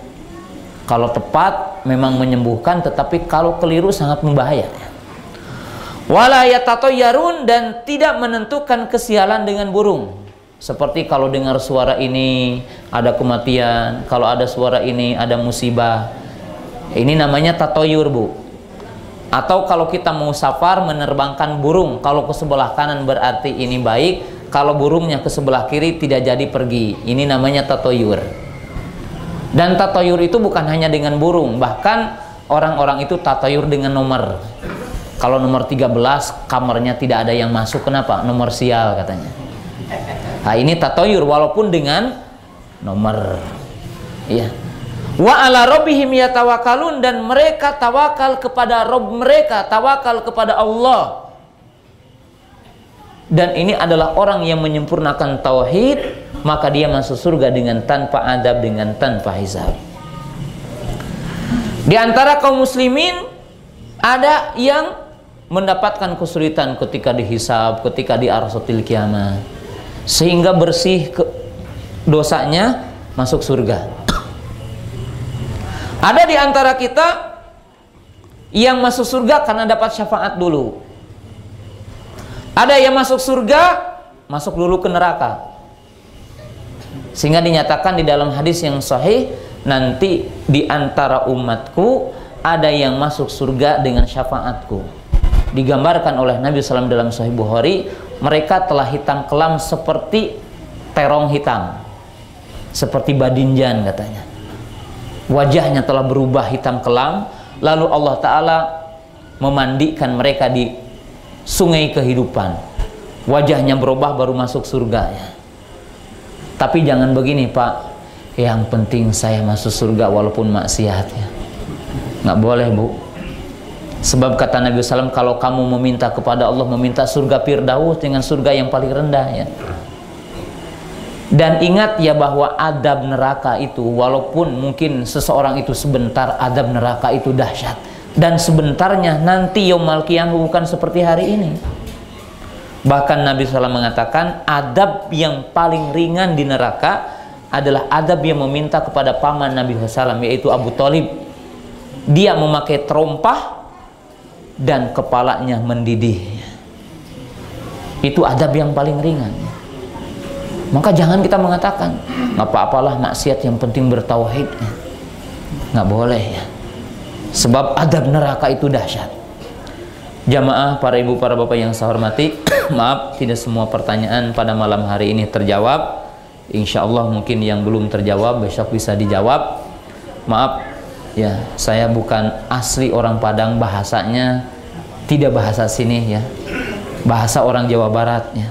Kalau tepat memang menyembuhkan, tetapi kalau keliru sangat membahaya. Wala yatatayyarun, dan tidak menentukan kesialan dengan burung. Seperti kalau dengar suara ini ada kematian, kalau ada suara ini ada musibah. Ini namanya tatoyur, Bu. Atau kalau kita mau safar menerbangkan burung, kalau ke sebelah kanan berarti ini baik, kalau burungnya ke sebelah kiri tidak jadi pergi. Ini namanya tatoyur. Dan tatoyur itu bukan hanya dengan burung, bahkan orang-orang itu tatoyur dengan nomor. Kalau nomor 13 kamarnya tidak ada yang masuk, kenapa? Nomor sial katanya. Nah, ini tatoyur walaupun dengan nomor. Ya. Wa ala rabbihim yatawakkalun, dan mereka tawakal kepada Rabb mereka, tawakal kepada Allah. Dan ini adalah orang yang menyempurnakan tauhid, maka dia masuk surga dengan tanpa adab, dengan tanpa hisab. Di antara kaum muslimin ada yang mendapatkan kesulitan ketika dihisab, ketika di arsatil kiamah, sehingga bersih dosanya, masuk surga. Ada di antara kita yang masuk surga karena dapat syafaat dulu. Ada yang masuk surga, masuk dulu ke neraka. Sehingga dinyatakan di dalam hadis yang sahih, nanti di antara umatku ada yang masuk surga dengan syafaatku. Digambarkan oleh Nabi SAW dalam Sahih Bukhari, mereka telah hitam kelam seperti terong hitam, seperti badinjan katanya. Wajahnya telah berubah hitam kelam, lalu Allah Ta'ala memandikan mereka di sungai kehidupan. Wajahnya berubah baru masuk surga ya. Tapi jangan begini Pak, yang penting saya masuk surga walaupun maksiat ya. Nggak boleh Bu. Sebab kata Nabi SAW, kalau kamu meminta kepada Allah, meminta surga Firdaus dengan surga yang paling rendah ya. Dan ingat ya bahwa adab neraka itu, walaupun mungkin seseorang itu sebentar, adab neraka itu dahsyat. Dan sebentarnya nanti yaumul qiyamah bukan seperti hari ini. Bahkan Nabi SAW mengatakan adab yang paling ringan di neraka adalah adab yang meminta kepada paman Nabi SAW, yaitu Abu Thalib. Dia memakai terompah dan kepalanya mendidih. Itu adab yang paling ringan. Maka jangan kita mengatakan nggak apa-apalah maksiat, yang penting bertauhid. Nggak boleh ya. Sebab adab neraka itu dahsyat. Jamaah, para ibu, para bapak yang saya hormati, maaf tidak semua pertanyaan pada malam hari ini terjawab. Insya Allah mungkin yang belum terjawab besok bisa dijawab. Maaf ya, saya bukan asli orang Padang, bahasanya tidak bahasa sini ya, bahasa orang Jawa Barat ya.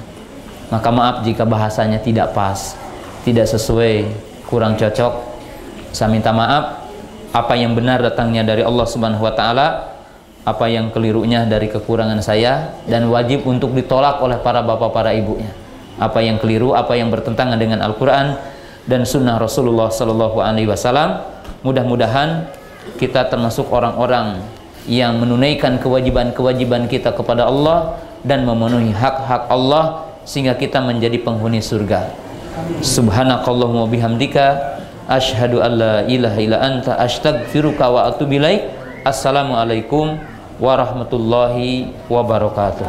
Maka maaf jika bahasanya tidak pas, tidak sesuai, kurang cocok. Saya minta maaf. Apa yang benar datangnya dari Allah Subhanahu wa Ta'ala, apa yang kelirunya dari kekurangan saya, dan wajib untuk ditolak oleh para bapak, para ibunya. Apa yang keliru, apa yang bertentangan dengan Al-Quran dan Sunnah Rasulullah Sallallahu Alaihi Wasallam. Mudah-mudahan kita termasuk orang-orang yang menunaikan kewajiban-kewajiban kita kepada Allah dan memenuhi hak-hak Allah, sehingga kita menjadi penghuni surga. Subhanakallahumma bihamdika asyhadu an la ilaha illa anta astaghfiruka wa atubu ilaik. Assalamualaikum warahmatullahi wabarakatuh.